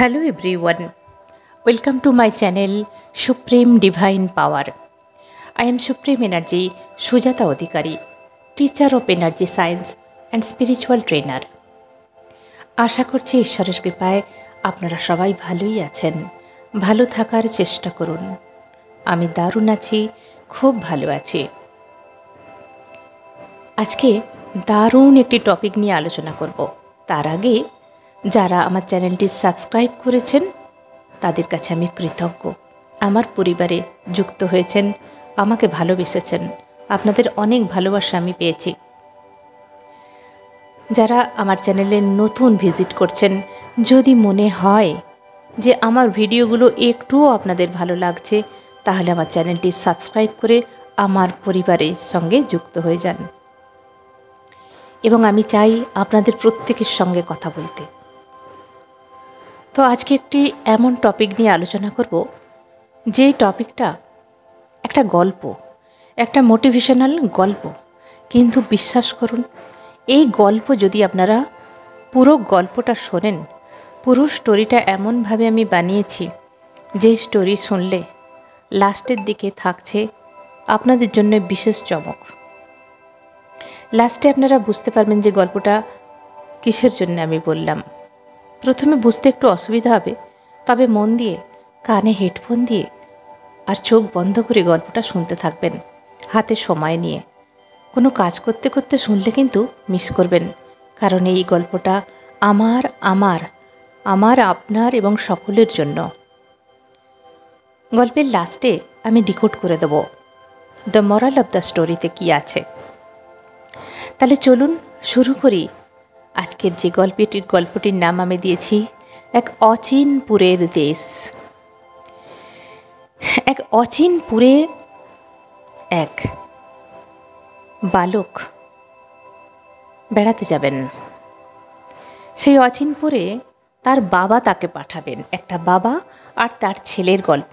Hello everyone, welcome to my channel Supreme Divine Power. I am Supreme Energy Sujata Odhikari, teacher of energy science and spiritual trainer. আশা করছি ঈশ্বরের কৃপায় আপনারা সবাই ভালোই আছেন। ভালো থাকার চেষ্টা করুন। আমি দারুণ আছি, খুব ভালো আছি। আজকে দারুণ একটি টপিক নিয়ে আলোচনা করব। তার আগে যারা আমার চ্যানেলটি সাবস্ক্রাইব করেছেন তাদের কাছে আমি কৃতজ্ঞ। আমার পরিবারে যুক্ত হয়েছেন, আমাকে ভালোবেসেছেন, আপনাদের অনেক ভালোবাসা আমি পেয়েছি। যারা আমার চ্যানেলে নতুন ভিজিট করছেন, যদি মনে হয় যে আমার ভিডিওগুলো একটুও আপনাদের ভালো লাগছে, তাহলে আমার চ্যানেলটি সাবস্ক্রাইব করে আমার পরিবারের সঙ্গে যুক্ত হয়ে যান। এবং আমি চাই আপনাদের প্রত্যেকের সঙ্গে কথা বলতে। তো আজকে একটি এমন টপিক নিয়ে আলোচনা করব, যে টপিকটা একটা গল্প, একটা মোটিভেশনাল গল্প। কিন্তু বিশ্বাস করুন, এই গল্প যদি আপনারা পুরো গল্পটা শোনেন, পুরো স্টোরিটা এমনভাবে আমি বানিয়েছি যে স্টোরি শুনলে লাস্টের দিকে থাকছে আপনাদের জন্য বিশেষ চমক। লাস্টে আপনারা বুঝতে পারবেন যে গল্পটা কিসের জন্য আমি বললাম। প্রথমে বুঝতে একটু অসুবিধা হবে, তবে মন দিয়ে কানে হেডফোন দিয়ে আর চোখ বন্ধ করে গল্পটা শুনতে থাকবেন, হাতে সময় নিয়ে। কোনো কাজ করতে করতে শুনলে কিন্তু মিস করবেন, কারণ এই গল্পটা আমার আপনার এবং সকলের জন্য। গল্পের লাস্টে আমি ডিকোড করে দেব দ্য মোরাল অফ দ্য স্টোরিতে কী আছে। তাহলে চলুন শুরু করি। আজকের যে গল্পটির নাম আমি দিয়েছি এক অচিনপুরের দেশ। এক অচিনপুরে এক বালক বেড়াতে যাবেন। সেই অচিনপুরে তার বাবা তাকে পাঠাবেন। একটা বাবা আর তার ছেলের গল্প।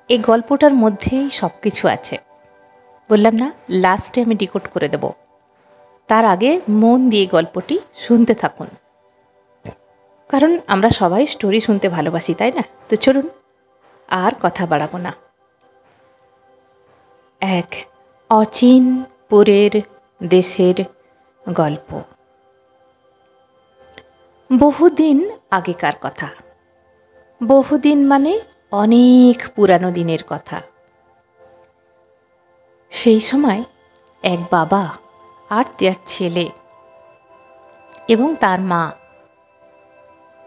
এই গল্পটার মধ্যেই সব কিছু আছে। বললাম না, লাস্টে আমি ডিকোড করে দেব। তার আগে মন দিয়ে গল্পটি শুনতে থাকুন, কারণ আমরা সবাই স্টোরি শুনতে ভালোবাসি, তাই না? তো চলুন আর কথা বাড়াবো না। এক অচিনপুরের দেশের গল্প। বহুদিন আগেকার কথা। বহুদিন মানে অনেক পুরানো দিনের কথা। সেই সময় এক বাবা আর তার ছেলে এবং তার মা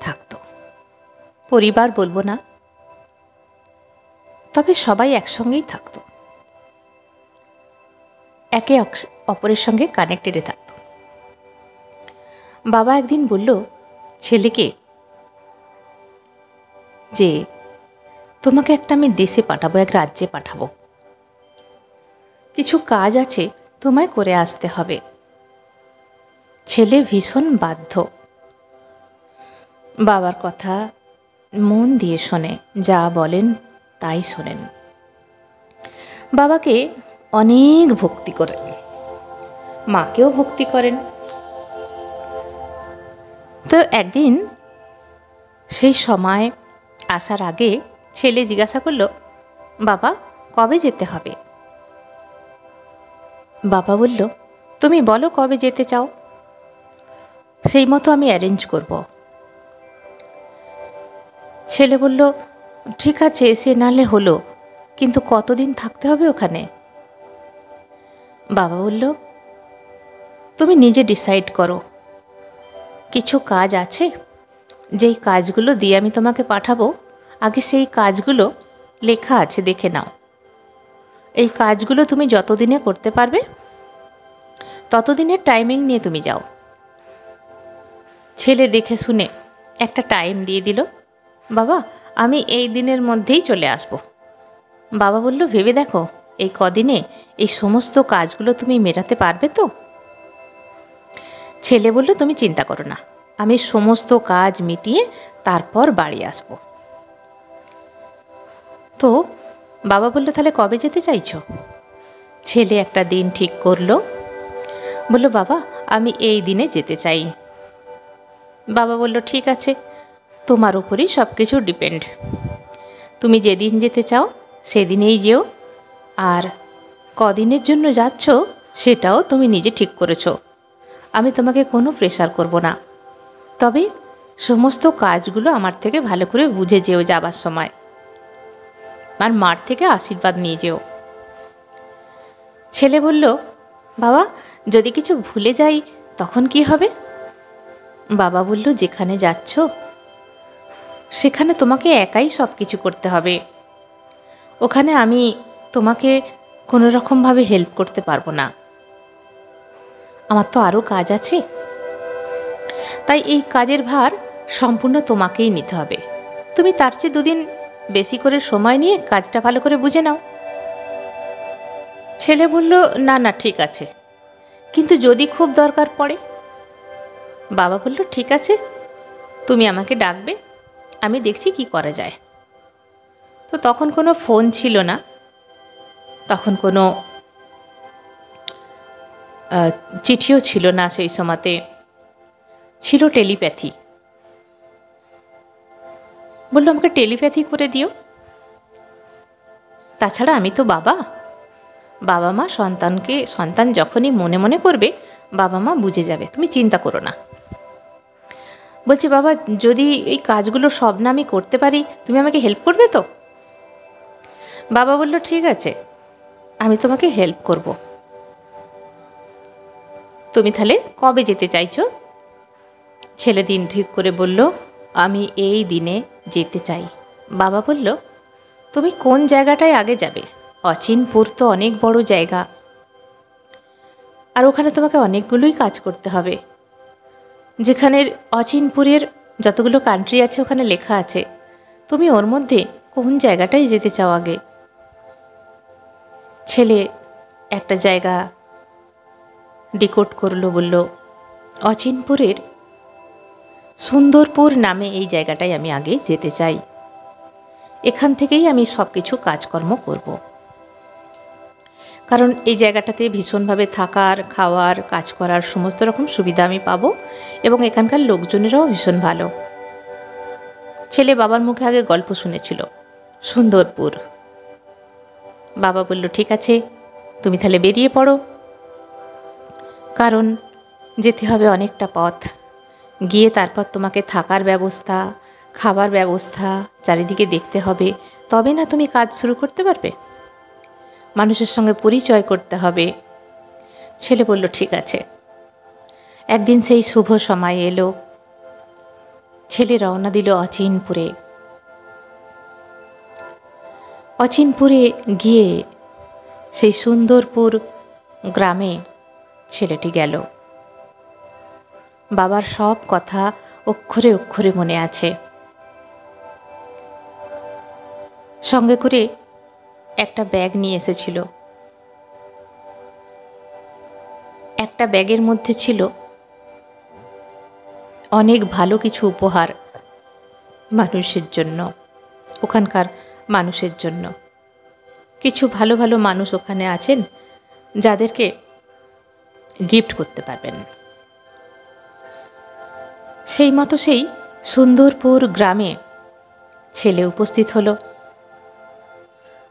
থাকত। পরিবার বলবো না, তবে সবাই একসঙ্গেই থাকত, একে অপরের সঙ্গে কানেক্টেডে থাকত। বাবা একদিন বলল ছেলেকে যে তোমাকে একটা আমি দেশে পাঠাবো, এক রাজ্যে পাঠাবো, কিছু কাজ আছে, তোমায় করে আসতে হবে। ছেলে ভীষণ বাধ্য। বাবার কথা মন দিয়ে শোনে, যা বলেন তাই শোনেন। বাবাকে অনেক ভক্তি করেন, মাকেও ভক্তি করেন। তো একদিন সেই সময় আসার আগে ছেলে জিজ্ঞাসা করল, বাবা কবে যেতে হবে? বাবা বলল, তুমি বলো কবে যেতে চাও, সেই মতো আমি অ্যারেঞ্জ করব। ছেলে বলল, ঠিক আছে, সে নালে হলো, কিন্তু কতদিন থাকতে হবে ওখানে? বাবা বলল, তুমি নিজে ডিসাইড করো। কিছু কাজ আছে, যেই কাজগুলো দিয়ে আমি তোমাকে পাঠাবো, আগে সেই কাজগুলো লেখা আছে, দেখে নাও। এই কাজগুলো তুমি যতদিনে করতে পারবে ততদিনের টাইমিং নিয়ে তুমি যাও। ছেলে দেখে শুনে একটা টাইম দিয়ে দিল, বাবা আমি এই দিনের মধ্যেই চলে আসব। বাবা বলল, ভেবে দেখো এই কদিনে এই সমস্ত কাজগুলো তুমি মেটাতে পারবে তো? ছেলে বলল, তুমি চিন্তা করো না, আমি সমস্ত কাজ মিটিয়ে তারপর বাড়ি আসব। তো বাবা বলল, তাহলে কবে যেতে চাইছো? ছেলে একটা দিন ঠিক করলো, বলল, বাবা আমি এই দিনে যেতে চাই। বাবা বলল, ঠিক আছে, তোমার উপরই সব কিছু ডিপেন্ড। তুমি যেদিন যেতে চাও সেদিনেই যেও, আর কদিনের জন্য যাচ্ছ সেটাও তুমি নিজে ঠিক করেছো। আমি তোমাকে কোনো প্রেশার করব না, তবে সমস্ত কাজগুলো আমার থেকে ভালো করে বুঝে যেও যাবার সময়, আর মার থেকে আশীর্বাদ নিয়ে যেও। ছেলে বলল, বাবা যদি কিছু ভুলে যাই তখন কি হবে? বাবা বলল, যেখানে যাচ্ছ সেখানে তোমাকে একাই সব কিছু করতে হবে। ওখানে আমি তোমাকে কোনো রকমভাবে হেল্প করতে পারবো না, আমার তো আরও কাজ আছে, তাই এই কাজের ভার সম্পূর্ণ তোমাকেই নিতে হবে। তুমি তার চেয়ে 2 দিন বেশি করে সময় নিয়ে কাজটা ভালো করে বুঝে নাও। ছেলে বলল, না না ঠিক আছে, কিন্তু যদি খুব দরকার পড়ে? বাবা বলল, ঠিক আছে, তুমি আমাকে ডাকবে, আমি দেখছি কি করা যায়। তো তখন কোনো ফোন ছিল না, তখন কোনো চিঠিও ছিল না, সেই সময়তে ছিল টেলিপ্যাথি। বললো, আমাকে টেলিপ্যাথি করে দিও। তাছাড়া আমি তো বাবা মা সন্তান যখনই মনে মনে করবে বাবা মা বুঝে যাবে, তুমি চিন্তা করো না। বলছি, বাবা যদি এই কাজগুলো সব না আমি করতে পারি তুমি আমাকে হেল্প করবে তো? বাবা বলল, ঠিক আছে, আমি তোমাকে হেল্প করব। তুমি তাহলে কবে যেতে চাইছো? ছেলে দিন ঠিক করে বলল, আমি এই দিনে যেতে চাই। বাবা বলল, তুমি কোন জায়গাটায় আগে যাবে? অচিনপুর তো অনেক বড় জায়গা, আর ওখানে তোমাকে অনেকগুলোই কাজ করতে হবে। যেখানের অচিনপুরের যতগুলো কান্ট্রি আছে ওখানে লেখা আছে, তুমি ওর মধ্যে কোন জায়গাটায় যেতে চাও আগে? ছেলে একটা জায়গা ডিকোড করলো, বলল, অচিনপুরের সুন্দরপুর নামে এই জায়গাটায় আমি আগে যেতে চাই, এখান থেকেই আমি সব কিছু কাজকর্ম করব। কারণ এই জায়গাটাতে ভীষণভাবে থাকার, খাওয়ার, কাজ করার সমস্ত রকম সুবিধা আমি পাবো, এবং এখানকার লোকজনেরাও ভীষণ ভালো। ছেলে বাবার মুখে আগে গল্প শুনেছিল সুন্দরপুর। বাবা বলল, ঠিক আছে, তুমি তাহলে বেরিয়ে পড়ো, কারণ যেতে হবে অনেকটা পথ, গিয়ে তারপর তোমাকে থাকার ব্যবস্থা, খাবার ব্যবস্থা চারিদিকে দেখতে হবে, তবে না তুমি কাজ শুরু করতে পারবে, মানুষের সঙ্গে পরিচয় করতে হবে। ছেলে বলল, ঠিক আছে। একদিন সেই শুভ সময় এলো, ছেলে রওনা দিল অচিনপুরে। অচিনপুরে গিয়ে সেই সুন্দরপুর গ্রামে ছেলেটি গেল। বাবার সব কথা অক্ষরে অক্ষরে মনে আছে। সঙ্গে করে একটা ব্যাগ নিয়ে এসেছিল, একটা ব্যাগের মধ্যে ছিল অনেক ভালো কিছু উপহার মানুষের জন্য, ওখানকার মানুষের জন্য। কিছু ভালো ভালো মানুষ ওখানে আছেন যাদেরকে গিফট করতে পারবেন। সেই মতো সেই সুন্দরপুর গ্রামে ছেলে উপস্থিত হলো।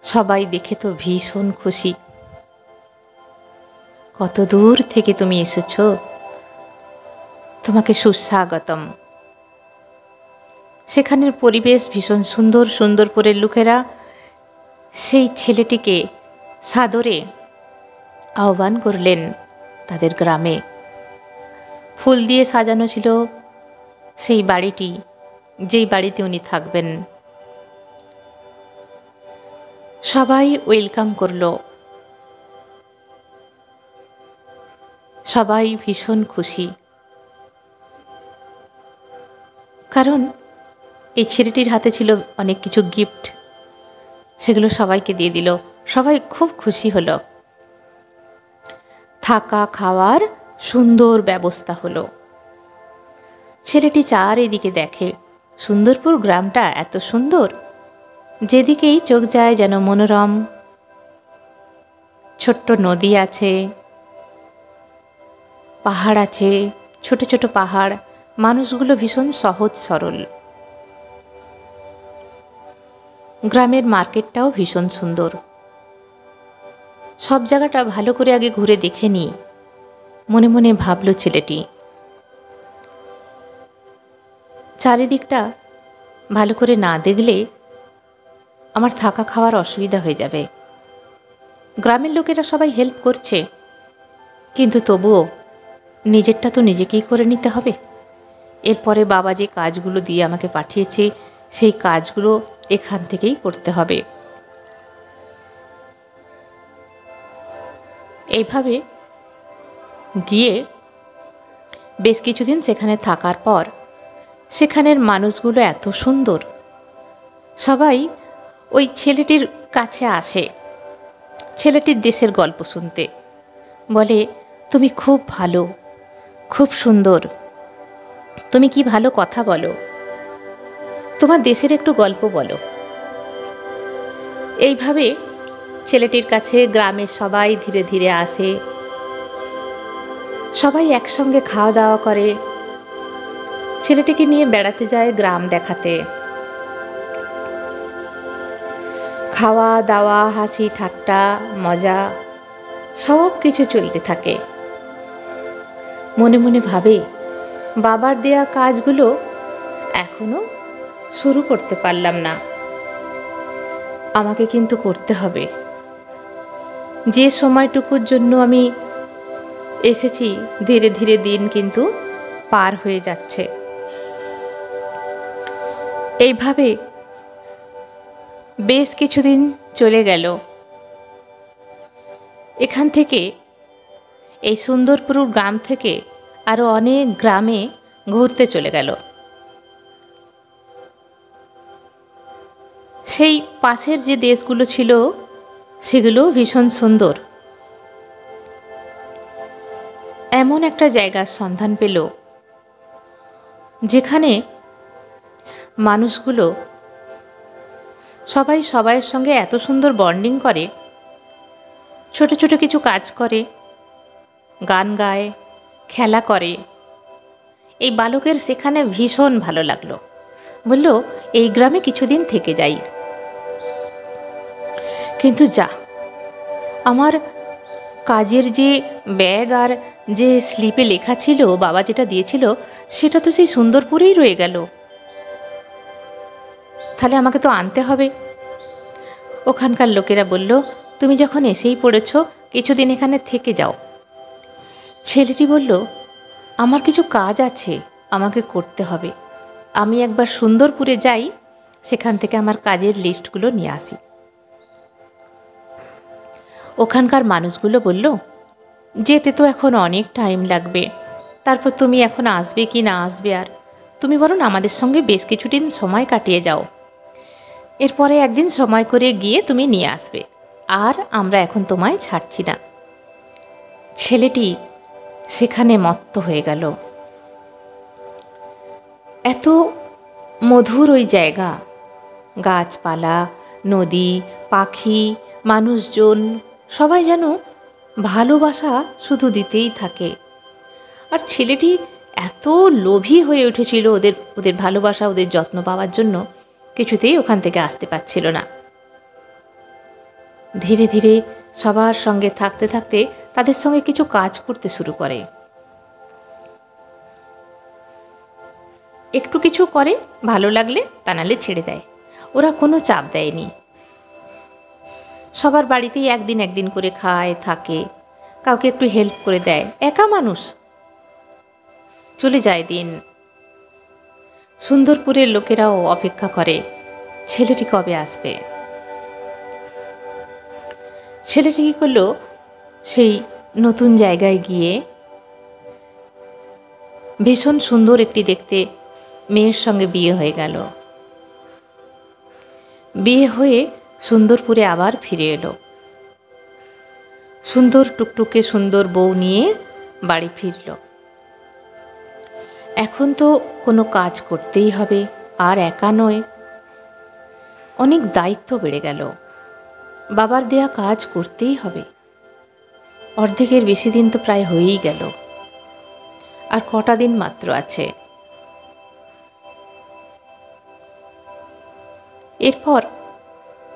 সবাই দেখে তো ভীষণ খুশি। কত দূর থেকে তুমি এসেছো, তোমাকে সুস্বাগতম। সেখানের পরিবেশ ভীষণ সুন্দর। সুন্দরপুরের লোকেরা সেই ছেলেটিকে সাদরে আহ্বান করলেন তাদের গ্রামে। ফুল দিয়ে সাজানো ছিল সেই বাড়িটি, যেই বাড়িতে উনি থাকবেন। সবাই ওয়েলকাম করলো, সবাই ভীষণ খুশি, কারণ এই ছেলেটির হাতে ছিল অনেক কিছু গিফট, সেগুলো সবাইকে দিয়ে দিল। সবাই খুব খুশি হলো। থাকা খাওয়ার সুন্দর ব্যবস্থা হলো। ছেলেটি চারিদিকে দেখে, সুন্দরপুর গ্রামটা এত সুন্দর, যেদিকেই চোখ যায় যেন মনোরম। ছোট্ট নদী আছে, পাহাড় আছে, ছোট ছোট পাহাড়, মানুষগুলো ভীষণ সহজ সরল। গ্রামের মার্কেটটাও ভীষণ সুন্দর। সব জায়গাটা ভালো করে আগে ঘুরে দেখে নিই, মনে মনে ভাবল ছেলেটি। চারিদিকটা ভালো করে না দেখলে আমার থাকা খাওয়ার অসুবিধা হয়ে যাবে। গ্রামের লোকেরা সবাই হেল্প করছে, কিন্তু তবুও নিজেরটা তো নিজেকেই করে নিতে হবে। এরপরে বাবা যে কাজগুলো দিয়ে আমাকে পাঠিয়েছে সেই কাজগুলো এখান থেকেই করতে হবে। এইভাবে গিয়ে বেশ কিছুদিন সেখানে থাকার পর সেখানের মানুষগুলো এত সুন্দর, সবাই ওই ছেলেটির কাছে আসে ছেলেটির দেশের গল্প শুনতে। বলে, তুমি খুব ভালো, খুব সুন্দর, তুমি কি ভালো কথা বলো, তোমার দেশের একটু গল্প বলো। এইভাবে ছেলেটির কাছে গ্রামের সবাই ধীরে ধীরে আসে, সবাই একসঙ্গে খাওয়া দাওয়া করে, ছেলেটিকে নিয়ে বেড়াতে যায় গ্রাম দেখাতে। খাওয়া দাওয়া, হাসি ঠাট্টা, মজা সব কিছু চলতে থাকে। মনে মনে ভাবে, বাবার দেয়া কাজগুলো এখনো শুরু করতে পারলাম না, আমাকে কিন্তু করতে হবে। যে সময়টুকুর জন্য আমি এসেছি ধীরে ধীরে দিন কিন্তু পার হয়ে যাচ্ছে। এইভাবে বেশ কিছুদিন চলে গেল। এখান থেকে, এই সুন্দরপুর গ্রাম থেকে আরও অনেক গ্রামে ঘুরতে চলে গেল। সেই পাশের যে দেশগুলো ছিল সেগুলো ভীষণ সুন্দর। এমন একটা জায়গার সন্ধান পেল যেখানে মানুষগুলো সবাই সবাইয়ের সঙ্গে এত সুন্দর বন্ডিং করে, ছোট ছোট কিছু কাজ করে, গান গায়, খেলা করে। এই বালকের সেখানে ভীষণ ভালো লাগলো। বলল, এই গ্রামে কিছুদিন থেকে যাই। কিন্তু যা, আমার কাজের যে ব্যাগ আর যে স্লিপে লেখা ছিল, বাবা যেটা দিয়েছিল, সেটা তো সেই সুন্দরপুরেই রয়ে গেল। তাহলে আমাকে তো আনতে হবে। ওখানকার লোকেরা বলল, তুমি যখন এসেই পড়েছ, কিছুদিন এখানে থেকে যাও। ছেলেটি বলল, আমার কিছু কাজ আছে, আমাকে করতে হবে। আমি একবার সুন্দরপুরে যাই, সেখান থেকে আমার কাজের লিস্টগুলো নিয়ে আসি। ওখানকার মানুষগুলো বলল, যেতে তো এখন অনেক টাইম লাগবে, তারপর তুমি এখন আসবে কি না আসবে, আর তুমি বরং আমাদের সঙ্গে বেশ কিছুদিন সময় কাটিয়ে যাও, এরপরে একদিন সময় করে গিয়ে তুমি নিয়ে আসবে, আর আমরা এখন তোমায় ছাড়ছি না। ছেলেটি সেখানে মত্ত হয়ে গেল। এত মধুর ওই জায়গা, গাছপালা, নদী, পাখি, মানুষজন, সবাই যেন ভালোবাসা শুধু দিতেই থাকে। আর ছেলেটি এত লোভী হয়ে উঠেছিল ওদের ভালোবাসা, ওদের যত্ন পাওয়ার জন্য, কিছুতেই ওখান থেকে আসতে পারছিল না। ধীরে ধীরে সবার সঙ্গে থাকতে থাকতে তাদের সঙ্গে কিছু কাজ করতে শুরু করে। একটু কিছু করে, ভালো লাগলে, তা নাহলে ছেড়ে দেয়। ওরা কোনো চাপ দেয়নি। সবার বাড়িতেই একদিন একদিন করে খায়, থাকে, কাউকে একটু হেল্প করে দেয়। একা মানুষ, চলে যায় দিন। সুন্দরপুরের লোকেরাও অপেক্ষা করে ছেলেটি কবে আসবে। ছেলেটি কী করলো, সেই নতুন জায়গায় গিয়ে ভীষণ সুন্দর একটি দেখতে মেয়ের সঙ্গে বিয়ে হয়ে গেল। বিয়ে হয়ে সুন্দরপুরে আবার ফিরে এলো। সুন্দর টুকটুকে সুন্দর বউ নিয়ে বাড়ি ফিরল। এখন তো কোনো কাজ করতেই হবে, আর একা নয়, অনেক দায়িত্ব বেড়ে গেল। বাবার দেয়া কাজ করতেই হবে। অর্ধেকের বেশি দিন তো প্রায় হয়েই গেল, আর কটা দিন মাত্র আছে। এরপর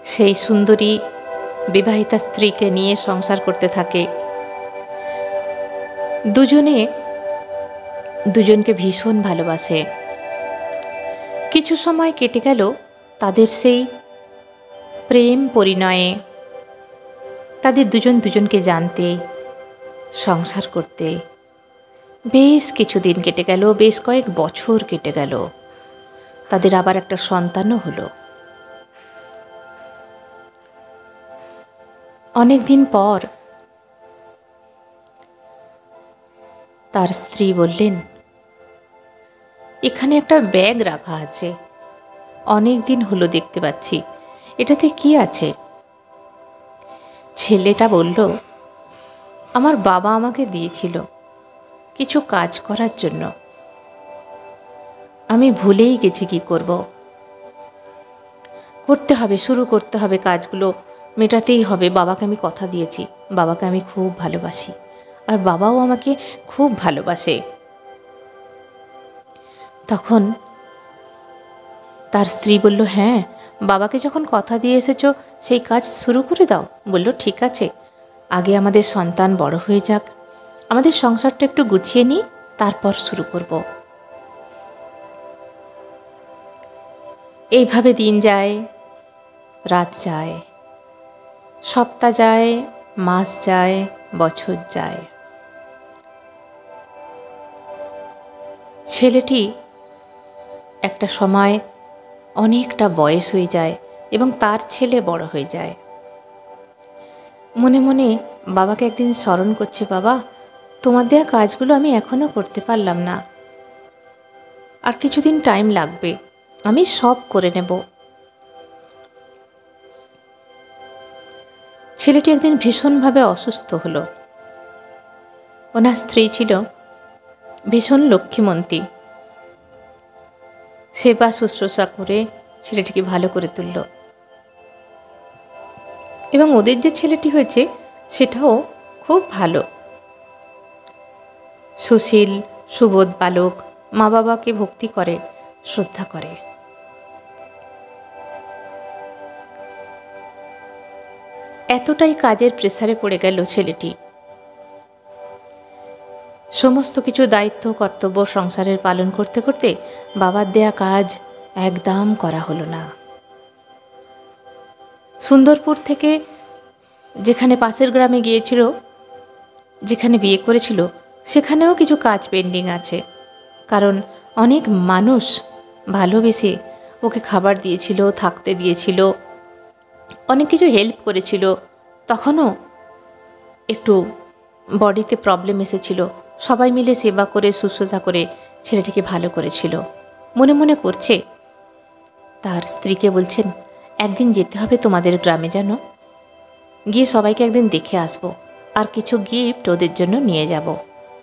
সেই সুন্দরী বিবাহিতা স্ত্রীকে নিয়ে সংসার করতে থাকে। দুজনে দুজনকে ভীষণ ভালোবাসে। কিছু সময় কেটে গেল তাদের সেই প্রেম পরিণয়ে, তাদের দুজন দুজনকে জানতে, সংসার করতে। বেশ কিছুদিন কেটে গেল, বেশ কয়েক বছর কেটে গেল। তাদের আবার একটা সন্তানও হলো। অনেক দিন পর তার স্ত্রী বললেন, এখানে একটা ব্যাগ রাখা আছে, অনেক দিন হলো দেখতে পাচ্ছি, এটাতে কি আছে? ছেলেটা বলল, আমার বাবা আমাকে দিয়েছিল কিছু কাজ করার জন্য, আমি ভুলেই গেছি কি করব। করতে হবে, শুরু করতে হবে, কাজগুলো মেটাতেই হবে। বাবাকে আমি কথা দিয়েছি, বাবাকে আমি খুব ভালোবাসি, আর বাবাও আমাকে খুব ভালোবাসে। তখন তার স্ত্রী বলল, হ্যাঁ, বাবাকে যখন কথা দিয়ে এসেছ সেই কাজ শুরু করে দাও। বলল, ঠিক আছে, আগে আমাদের সন্তান বড় হয়ে যাক, আমাদের সংসারটা একটু গুছিয়ে নিই, তারপর শুরু করব। এইভাবে দিন যায়, রাত যায়, সপ্তাহ যায়, মাস যায়, বছর যায়। ছেলেটি একটা সময় অনেকটা বয়স হয়ে যায় এবং তার ছেলে বড় হয়ে যায়। মনে মনে বাবাকে একদিন স্মরণ করছে, বাবা, তোমার দেয়া কাজগুলো আমি এখনও করতে পারলাম না, আর কিছুদিন টাইম লাগবে, আমি সব করে নেব। ছেলেটি একদিন ভীষণভাবে অসুস্থ হলো। ওনার স্ত্রী ছিল ভীষণ লক্ষ্মীমন্তী, সেবা শুশ্রূষা করে ছেলেটিকে ভালো করে তুলল। এবং ওদের যে ছেলেটি হয়েছে সেটাও খুব ভালো, সুশীল সুবোধ বালক, মা বাবাকে ভক্তি করে, শ্রদ্ধা করে। এতটাই কাজের প্রেসারে পড়ে গেল ছেলেটি, সমস্ত কিছু দায়িত্ব কর্তব্য সংসারের পালন করতে করতে বাবার দেয়া কাজ একদম করা হলো না। সুন্দরপুর থেকে যেখানে পাশের গ্রামে গিয়েছিল, যেখানে বিয়ে করেছিল, সেখানেও কিছু কাজ পেন্ডিং আছে, কারণ অনেক মানুষ ভালোবেসে ওকে খাবার দিয়েছিল, থাকতে দিয়েছিল, অনেক কিছু হেল্প করেছিল। তখনও একটু বডিতে প্রবলেম এসেছিল, সবাই মিলে সেবা করে শুশ্রূষা করে ছেলেটিকে ভালো করেছিল। মনে মনে করছে, তার স্ত্রীকে বলছেন, একদিন যেতে হবে তোমাদের গ্রামে, যেন গিয়ে সবাইকে একদিন দেখে আসব, আর কিছু গিফট ওদের জন্য নিয়ে যাব,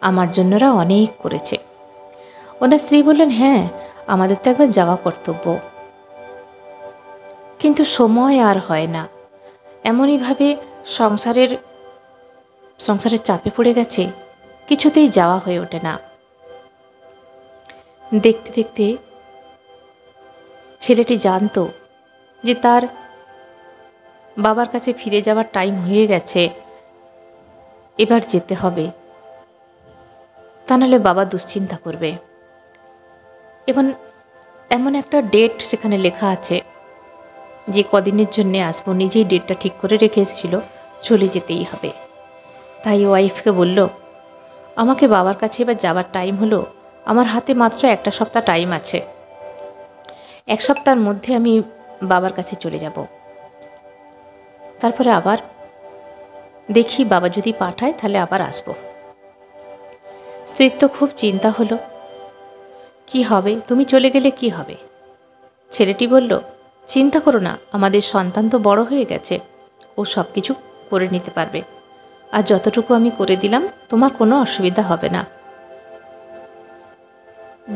আমার জন্যরা অনেক করেছে। ওনার স্ত্রী বললেন, হ্যাঁ, আমাদের তো একবার যাওয়া কর্তব্য, কিন্তু সময় আর হয় না, এমনইভাবে সংসারের চাপে পড়ে গেছে, কিছুতেই যাওয়া হয়ে ওঠে না। দেখতে দেখতে ছেলেটি জানতো যে তার বাবার কাছে ফিরে যাওয়ার টাইম হয়ে গেছে, এবার যেতে হবে, তা নাহলে বাবা দুশ্চিন্তা করবে। এবং এমন একটা ডেট সেখানে লেখা আছে যে কদিনের জন্যে আসবো, নিজেই ডেটটা ঠিক করে রেখে এসেছিল, চলে যেতেই হবে। তাই ওয়াইফকে বলল, আমাকে বাবার কাছে এবার যাবার টাইম হলো, আমার হাতে মাত্র একটা সপ্তাহ টাইম আছে, এক সপ্তাহের মধ্যে আমি বাবার কাছে চলে যাব, তারপরে আবার দেখি বাবা যদি পাঠায় তাহলে আবার আসবো। স্ত্রীর তো খুব চিন্তা হলো, কি হবে, তুমি চলে গেলে কি হবে? ছেলেটি বলল, চিন্তা করো না, আমাদের সন্তান তো বড় হয়ে গেছে, ও সব কিছু করে নিতে পারবে, আর যতটুকু আমি করে দিলাম তোমার কোনো অসুবিধা হবে না।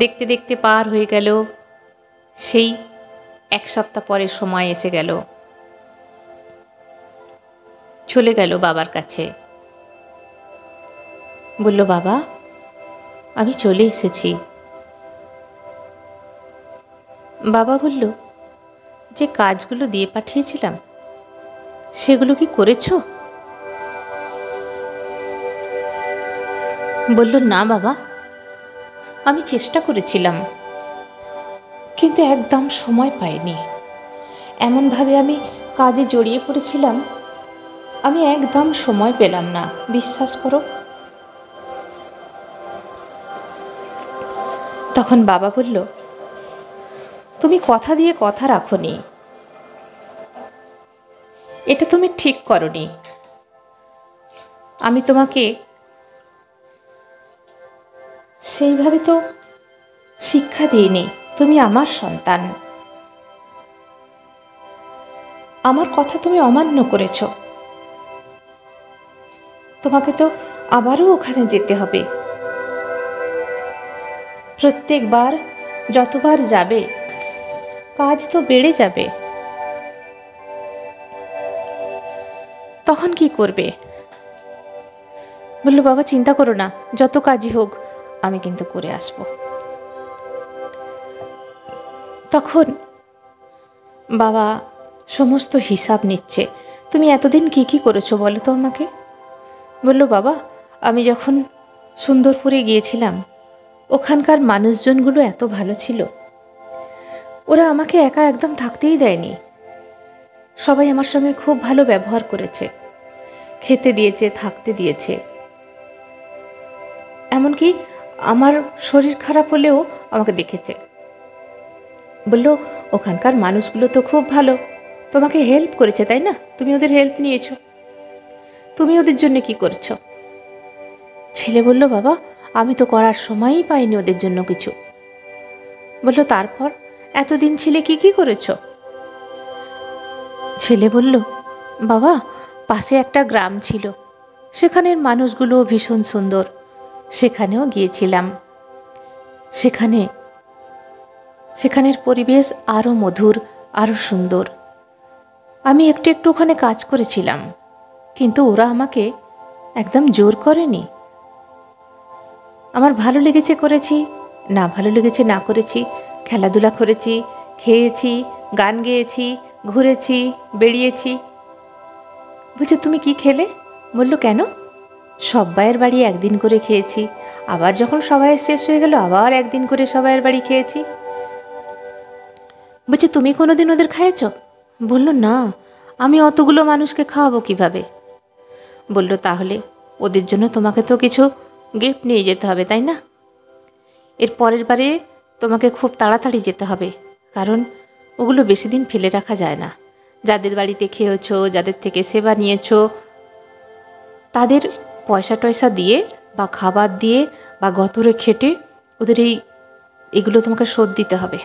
দেখতে দেখতে পার হয়ে গেল, সেই এক সপ্তাহ পরে সময় এসে গেল, চলে গেল বাবার কাছে, বলল, বাবা, আমি চলে এসেছি। বাবা বলল, যে কাজগুলো দিয়ে পাঠিয়েছিলাম সেগুলো কি করেছো? বলল, না বাবা, আমি চেষ্টা করেছিলাম, কিন্তু একদম সময় পাইনি। এমনভাবে আমি কাজে জড়িয়ে পড়েছিলাম, আমি একদম সময় পেলাম না, বিশ্বাস করো। তখন বাবা বলল, তুমি কথা দিয়ে কথা রাখোনি, এটা তুমি ঠিক করনি। আমি তোমাকে সেইভাবে তো শিক্ষা দিইনি। তুমি আমার সন্তান, আমার কথা তুমি অমান্য করেছ। তোমাকে তো আবারও ওখানে যেতে হবে। প্রত্যেকবার যতবার যাবে কাজ তো বেড়ে যাবে। তখন কি করবে? বলল, বাবা চিন্তা করো না, যত কাজই হোক আমি কিন্তু করে আসব। তখন বাবা সমস্ত হিসাব নিচ্ছে, তুমি এতদিন কি কি করেছো বলো তো আমাকে। বলল, বাবা আমি যখন সুন্দরপুরে গিয়েছিলাম, ওখানকার মানুষজনগুলো এত ভালো ছিল, ওরা আমাকে একা একদম থাকতেই দেয়নি। সবাই আমার সঙ্গে খুব ভালো ব্যবহার করেছে, খেতে দিয়েছে, থাকতে দিয়েছে। এমনকি আমার শরীর খারাপ হলেও আমাকে দেখেছে। বলল, ওখানকার মানুষগুলো তো খুব ভালো, তোমাকে হেল্প করেছে তাই না? তুমি ওদের হেল্প নিয়েছো, তুমি ওদের জন্য কি করছো? ছেলে বলল, বাবা আমি তো করার সময়ই পাইনি ওদের জন্য কিছু। বলল, তারপর এতদিন ছিলে কি কি করেছো? ছেলে বলল, বাবা পাশে একটা গ্রাম ছিল, সেখানের মানুষগুলো ভীষণ সুন্দর, সেখানেও গিয়েছিলাম। সেখানের পরিবেশ আরও মধুর, আরও সুন্দর। আমি একটু একটু ওখানে কাজ করেছিলাম, কিন্তু ওরা আমাকে একদম জোর করেনি। আমার ভালো লেগেছে করেছি, না ভালো লেগেছে না করেছি, খেলাধুলা করেছি, খেয়েছি, গান গেয়েছি, ঘুরেছি, বেরিয়েছি। বুঝে তুমি কি খেলে? বলল, কেন? সব্বাইয়ের বাড়ি একদিন করে খেয়েছি, আবার যখন সবাইয়ের শেষ হয়ে গেল আবার একদিন করে সবাইয়ের বাড়ি খেয়েছি। বলছে, তুমি কোনোদিন ওদের খাইয়েছ? বলল, না, আমি অতগুলো মানুষকে খাওয়াবো কিভাবে? বলল, তাহলে ওদের জন্য তোমাকে তো কিছু গিফট নিয়ে যেতে হবে তাই না? এর পরের বারে তোমাকে খুব তাড়াতাড়ি যেতে হবে, কারণ ওগুলো বেশি দিন ফেলে রাখা যায় না। যাদের বাড়িতে খেয়েছো, যাদের থেকে সেবা নিয়েছো, তাদের পয়সা টয়সা দিয়ে বা খাবার দিয়ে বা গতরে খেটে ওদের এগুলো তোমাকে শোধ দিতে হবে।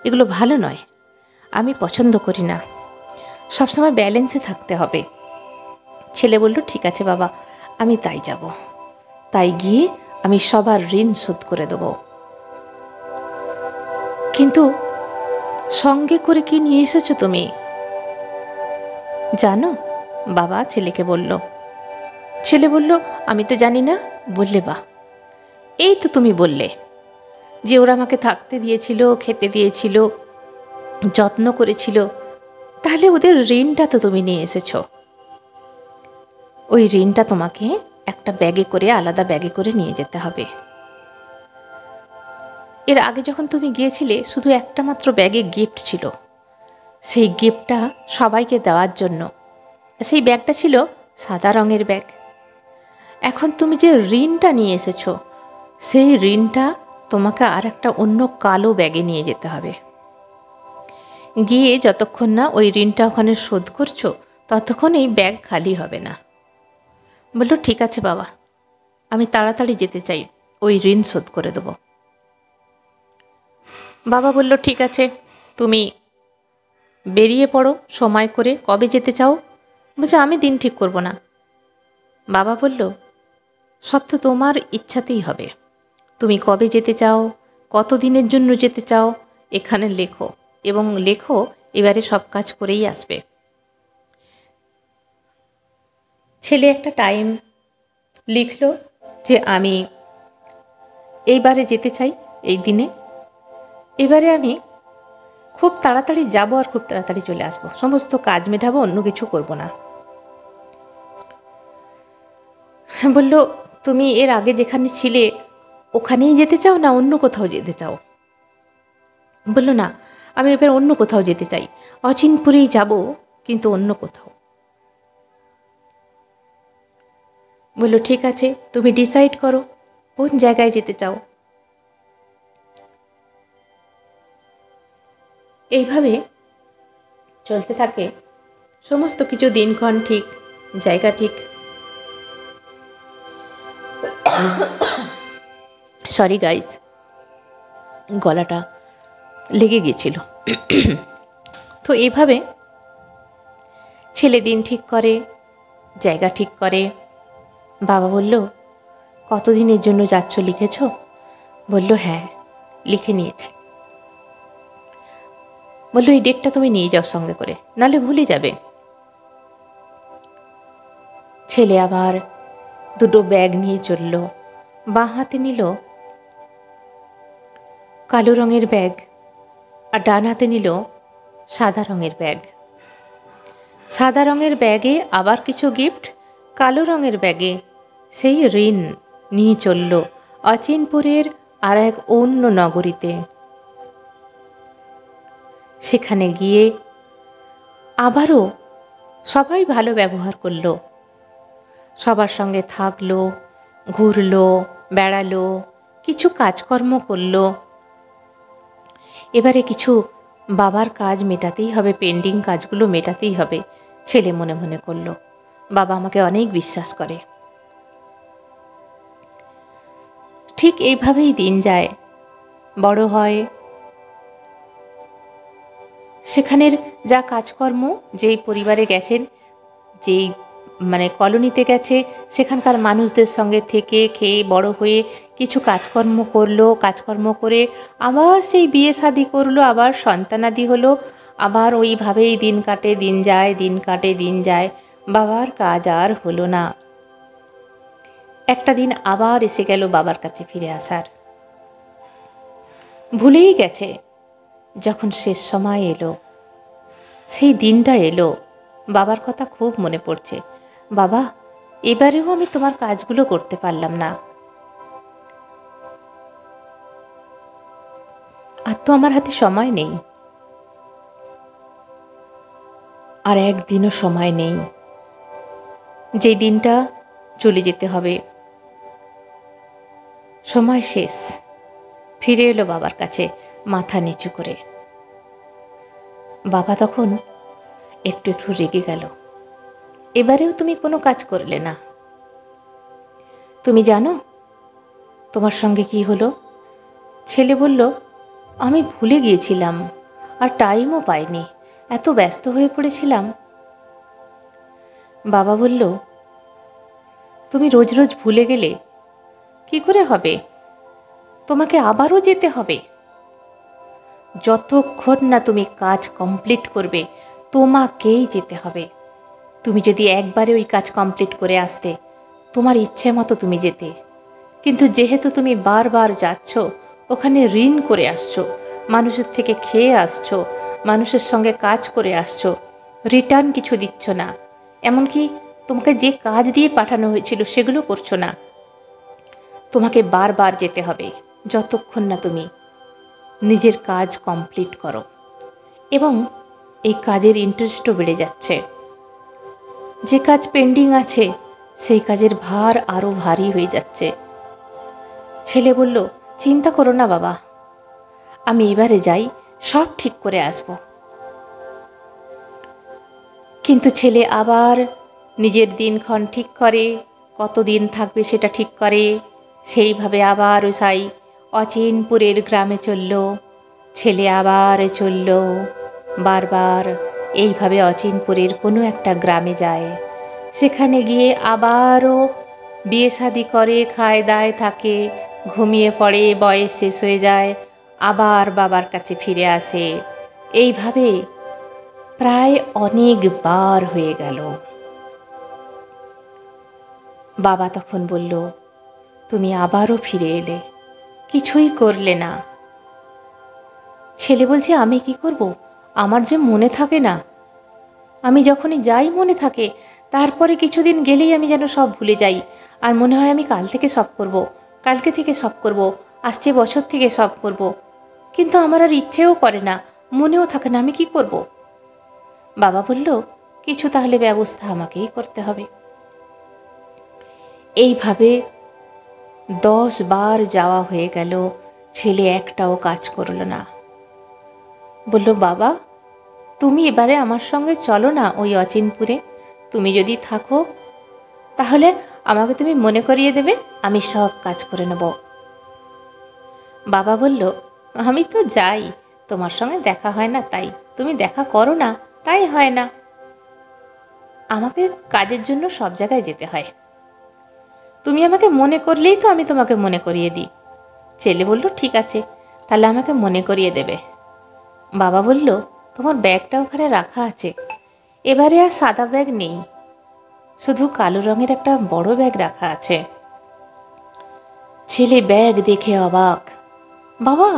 এগুলো ভালো নয়, আমি পছন্দ করি না, সবসময় ব্যালেন্সে থাকতে হবে। ছেলে বলল, ঠিক আছে বাবা, আমি তাই যাব। তাই গিয়ে আমি সবার ঋণ শোধ করে দেব। কিন্তু সঙ্গে করে কি নিয়ে এসেছো তুমি জানো? বাবা ছেলেকে বলল। ছেলে বলল, আমি তো জানি না। বললে, বাহ, এই তো তুমি বললে যে ওরা আমাকে থাকতে দিয়েছিল, খেতে দিয়েছিল, যত্ন করেছিল, তাহলে ওদের ঋণটা তো তুমি নিয়ে এসেছো। ওই ঋণটা তোমাকে একটা ব্যাগে করে, আলাদা ব্যাগে করে নিয়ে যেতে হবে। এর আগে যখন তুমি গিয়েছিলে শুধু একটা মাত্র ব্যাগে গিফট ছিল, সেই গিফটটা সবাইকে দেওয়ার জন্য। সেই ব্যাগটা ছিল সাদা রঙের ব্যাগ। এখন তুমি যে ঋণটা নিয়ে এসেছো, সেই ঋণটা তোমাকে আর একটা অন্য কালো ব্যাগে নিয়ে যেতে হবে। গিয়ে যতক্ষণ না ওই ঋণটা ওখানে শোধ করছো, ততক্ষণ এই ব্যাগ খালি হবে না। বলল, ঠিক আছে বাবা, আমি তাড়াতাড়ি যেতে চাই, ওই ঋণ শোধ করে দেব। বাবা বলল, ঠিক আছে, তুমি বেরিয়ে পড়ো সময় করে, কবে যেতে চাও? বলছে, আমি দিন ঠিক করব না। বাবা বলল, সব তো তোমার ইচ্ছাতেই হবে। তুমি কবে যেতে চাও, কত দিনের জন্য যেতে চাও, এখানে লেখো, এবং লেখো এবারে সব কাজ করেই আসবে। ছেলে একটা টাইম লিখল যে আমি এইবারে যেতে চাই, এই দিনে, এবারে আমি খুব তাড়াতাড়ি যাব আর খুব তাড়াতাড়ি চলে আসবো, সমস্ত কাজ মেটাবো, অন্য কিছু করব না। বলল, তুমি এর আগে যেখানে ছিলে ওখানেই যেতে চাও না অন্য কোথাও যেতে চাও? বলল, না, আমি এবার অন্য কোথাও যেতে চাই, অচিনপুরেই যাব, কিন্তু অন্য কোথাও। বলল, ঠিক আছে, তুমি ডিসাইড করো কোন জায়গায় যেতে চাও। এইভাবে চলতে থাকে, সমস্ত কিছু দিনক্ষণ ঠিক, জায়গা ঠিক। সরি গাইজ, গলাটা লেগে গিয়েছিল। তো এইভাবে ছেলে দিন ঠিক করে, জায়গা ঠিক করে। বাবা বলল, কতদিনের জন্য যাচ্ছ লিখেছ? বলল, হ্যাঁ, লিখে নিয়েছি। বলল, এই ডেটটা তুমি নিয়ে যাও সঙ্গে করে, নাহলে ভুলে যাবে। ছেলে আবার দুটো ব্যাগ নিয়ে চলল। বাঁ হাতে নিল কালো রঙের ব্যাগ, আর ডান হাতে নিল সাদা রঙের ব্যাগ। সাদা রঙের ব্যাগে আবার কিছু গিফট, কালো রঙের ব্যাগে সেই ঋণ নিয়ে চলল অচিনপুরের আর এক অন্য নগরীতে। সেখানে গিয়ে আবারও সবাই ভালো ব্যবহার করল, সবার সঙ্গে থাকলো, ঘুরলো, বেড়ালো, কিছু কাজকর্ম করলো। এবারে কিছু বাবার কাজ মেটাতেই হবে, পেন্ডিং কাজগুলো মেটাতেই হবে। ছেলে মনে মনে করল, বাবা আমাকে অনেক বিশ্বাস করে। ঠিক এইভাবেই দিন যায়, বড় হয়। সেখানের যা কাজকর্ম, যেই পরিবারে গেছেন, যেই কলোনিতে গেছে, সেখানকার মানুষদের সঙ্গে থেকে খেয়ে বড় হয়ে কিছু কাজকর্ম করলো, কাজকর্ম করে আবার সেই বিয়ে শাদি করলো, আবার সন্তানাদি হলো, আবার ওইভাবেই দিন কাটে, দিন যায়, দিন কাটে, দিন যায়। বাবার কাজ আর হলো না। একটা দিন আবার এসে গেল বাবার কাছে ফিরে আসার। ভুলেই গেছে, যখন শেষ সময় এলো, সেই দিনটা এলো, বাবার কথা খুব মনে পড়ছে। বাবা, এবারেও আমি তোমার কাজগুলো করতে পারলাম না, আর তো আমার হাতে সময় নেই, আর একদিনও সময় নেই, যে দিনটা চলে যেতে হবে, সময় শেষ। ফিরে এলো বাবার কাছে মাথা নিচু করে। বাবা তখন একটু একটু রেগে গেল, এবারেও তুমি কোনো কাজ করলে না। তুমি জানো তোমার সঙ্গে কি হলো? ছেলে বলল, আমি ভুলে গিয়েছিলাম, আর টাইমও পাইনি, এত ব্যস্ত হয়ে পড়েছিলাম। বাবা বলল, তুমি রোজ রোজ ভুলে গেলে কি করে হবে? তোমাকে আবারও যেতে হবে। যতক্ষণ না তুমি কাজ কমপ্লিট করবে, তোমাকেই যেতে হবে। তুমি যদি একবারে ওই কাজ কমপ্লিট করে আসতে, তোমার ইচ্ছে মতো তুমি যেতে, কিন্তু যেহেতু তুমি বারবার যাচ্ছ, ওখানে ঋণ করে আসছো, মানুষের থেকে খেয়ে আসছো, মানুষের সঙ্গে কাজ করে আসছো, রিটার্ন কিছু দিচ্ছ না, এমনকি তোমাকে যে কাজ দিয়ে পাঠানো হয়েছিল সেগুলো করছো না। তোমাকে বারবার যেতে হবে যতক্ষণ না তুমি নিজের কাজ কমপ্লিট করো, এবং এই কাজের ইন্টারেস্টও বেড়ে যাচ্ছে। যে কাজ পেন্ডিং আছে সেই কাজের ভার আরও ভারী হয়ে যাচ্ছে। ছেলে বলল, চিন্তা করো না বাবা, আমি এবারে যাই, সব ঠিক করে আসব। কিন্তু ছেলে আবার নিজের দিনক্ষণ ঠিক করে, কতদিন থাকবে সেটা ঠিক করে, সেইভাবে আবার ওই অচিনপুরের গ্রামে চলল। ছেলে আবার চলল, বারবার এইভাবে অচিনপুরের কোনো একটা গ্রামে যায়। সেখানে গিয়ে আবারও বিয়ে শাদি করে, খায় দায় থাকে, ঘুমিয়ে পড়ে, বয়স শেষ হয়ে যায়, আবার বাবার কাছে ফিরে আসে। এইভাবে প্রায় অনেকবার হয়ে গেল। বাবা তখন বলল, তুমি আবারও ফিরে এলে, কিছুই করলে না। ছেলে বলছে, আমি কি করব, আমার যে মনে থাকে না। আমি যখনই যাই মনে থাকে, তারপরে কিছুদিন গেলেই আমি যেন সব ভুলে যাই। আর মনে হয় আমি কাল থেকে সব করব, কালকে থেকে সব করব, আসছে বছর থেকে সব করব। কিন্তু আমার আর ইচ্ছেও করে না, মনেও থাকে না, আমি কি করব। বাবা বলল, কিছু তাহলে ব্যবস্থা আমাকেই করতে হবে। এইভাবে 10 বার যাওয়া হয়ে গেল, ছেলে একটাও কাজ করল না। বলল, বাবা তুমি এবারে আমার সঙ্গে চলো না ওই অচিনপুরে। তুমি যদি থাকো তাহলে আমাকে তুমি মনে করিয়ে দেবে, আমি সব কাজ করে নেব। বাবা বলল, আমি তো যাই, তোমার সঙ্গে দেখা হয় না তাই, তুমি দেখা করো না তাই হয় না। আমাকে কাজের জন্য সব জায়গায় যেতে হয়, তুমি আমাকে মনে করলেই তো আমি তোমাকে মনে করিয়ে দিই। ছেলে বলল, ঠিক আছে, তাহলে আমাকে মনে করিয়ে দেবে। বাবা বলল, তোমার ব্যাগটা ওখানে রাখা আছে, এবারে আর সাদা ব্যাগ নেই, শুধু কালো রঙের একটা বড় ব্যাগ রাখা আছে। ছেলে ব্যাগ দেখে অবাক। বাবা,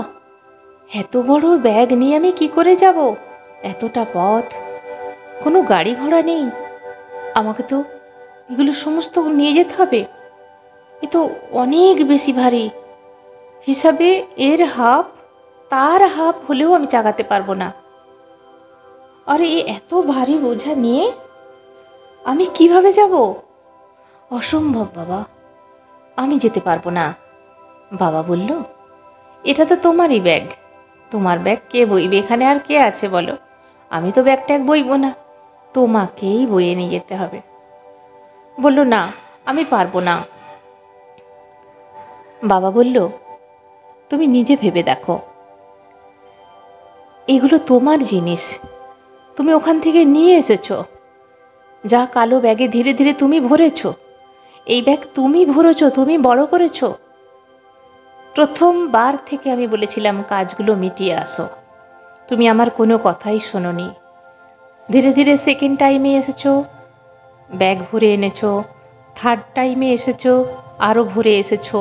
এত বড় ব্যাগ নিয়ে আমি কি করে যাব, এতটা পথ, কোনো গাড়ি ঘোড়া নেই, আমাকে তো এগুলো সমস্ত নিয়ে যেতে হবে, এ তো অনেক বেশি ভারী, হিসাবে এর হাফ, তার হাফ হলেও আমি চাগাতে পারবো না। আরে এত ভারী বোঝা নিয়ে আমি কিভাবে যাব, অসম্ভব বাবা, আমি যেতে পারবো না। বাবা বলল, এটা তো তোমারই ব্যাগ, তোমার ব্যাগ কে বইবে, এখানে আর কে আছে বলো, আমি তো ব্যাগ ট্যাগ বইব না, তোমাকেই বইয়ে নিয়ে যেতে হবে। বলল, না আমি পারবো না। বাবা বলল, তুমি নিজে ভেবে দেখো, এগুলো তোমার জিনিস, তুমি ওখান থেকে নিয়ে এসেছো, যা কালো ব্যাগে ধীরে ধীরে তুমি ভরেছো, এই ব্যাগ তুমি ভরেছো, তুমি বড় করেছো। প্রথমবার থেকে আমি বলেছিলাম কাজগুলো মিটিয়ে আসো, তুমি আমার কোনো কথাই শোনোনি। ধীরে ধীরে সেকেন্ড টাইমে এসেছো, ব্যাগ ভরে এনেছো, থার্ড টাইমে এসেছো, আরও ভরে এসেছো,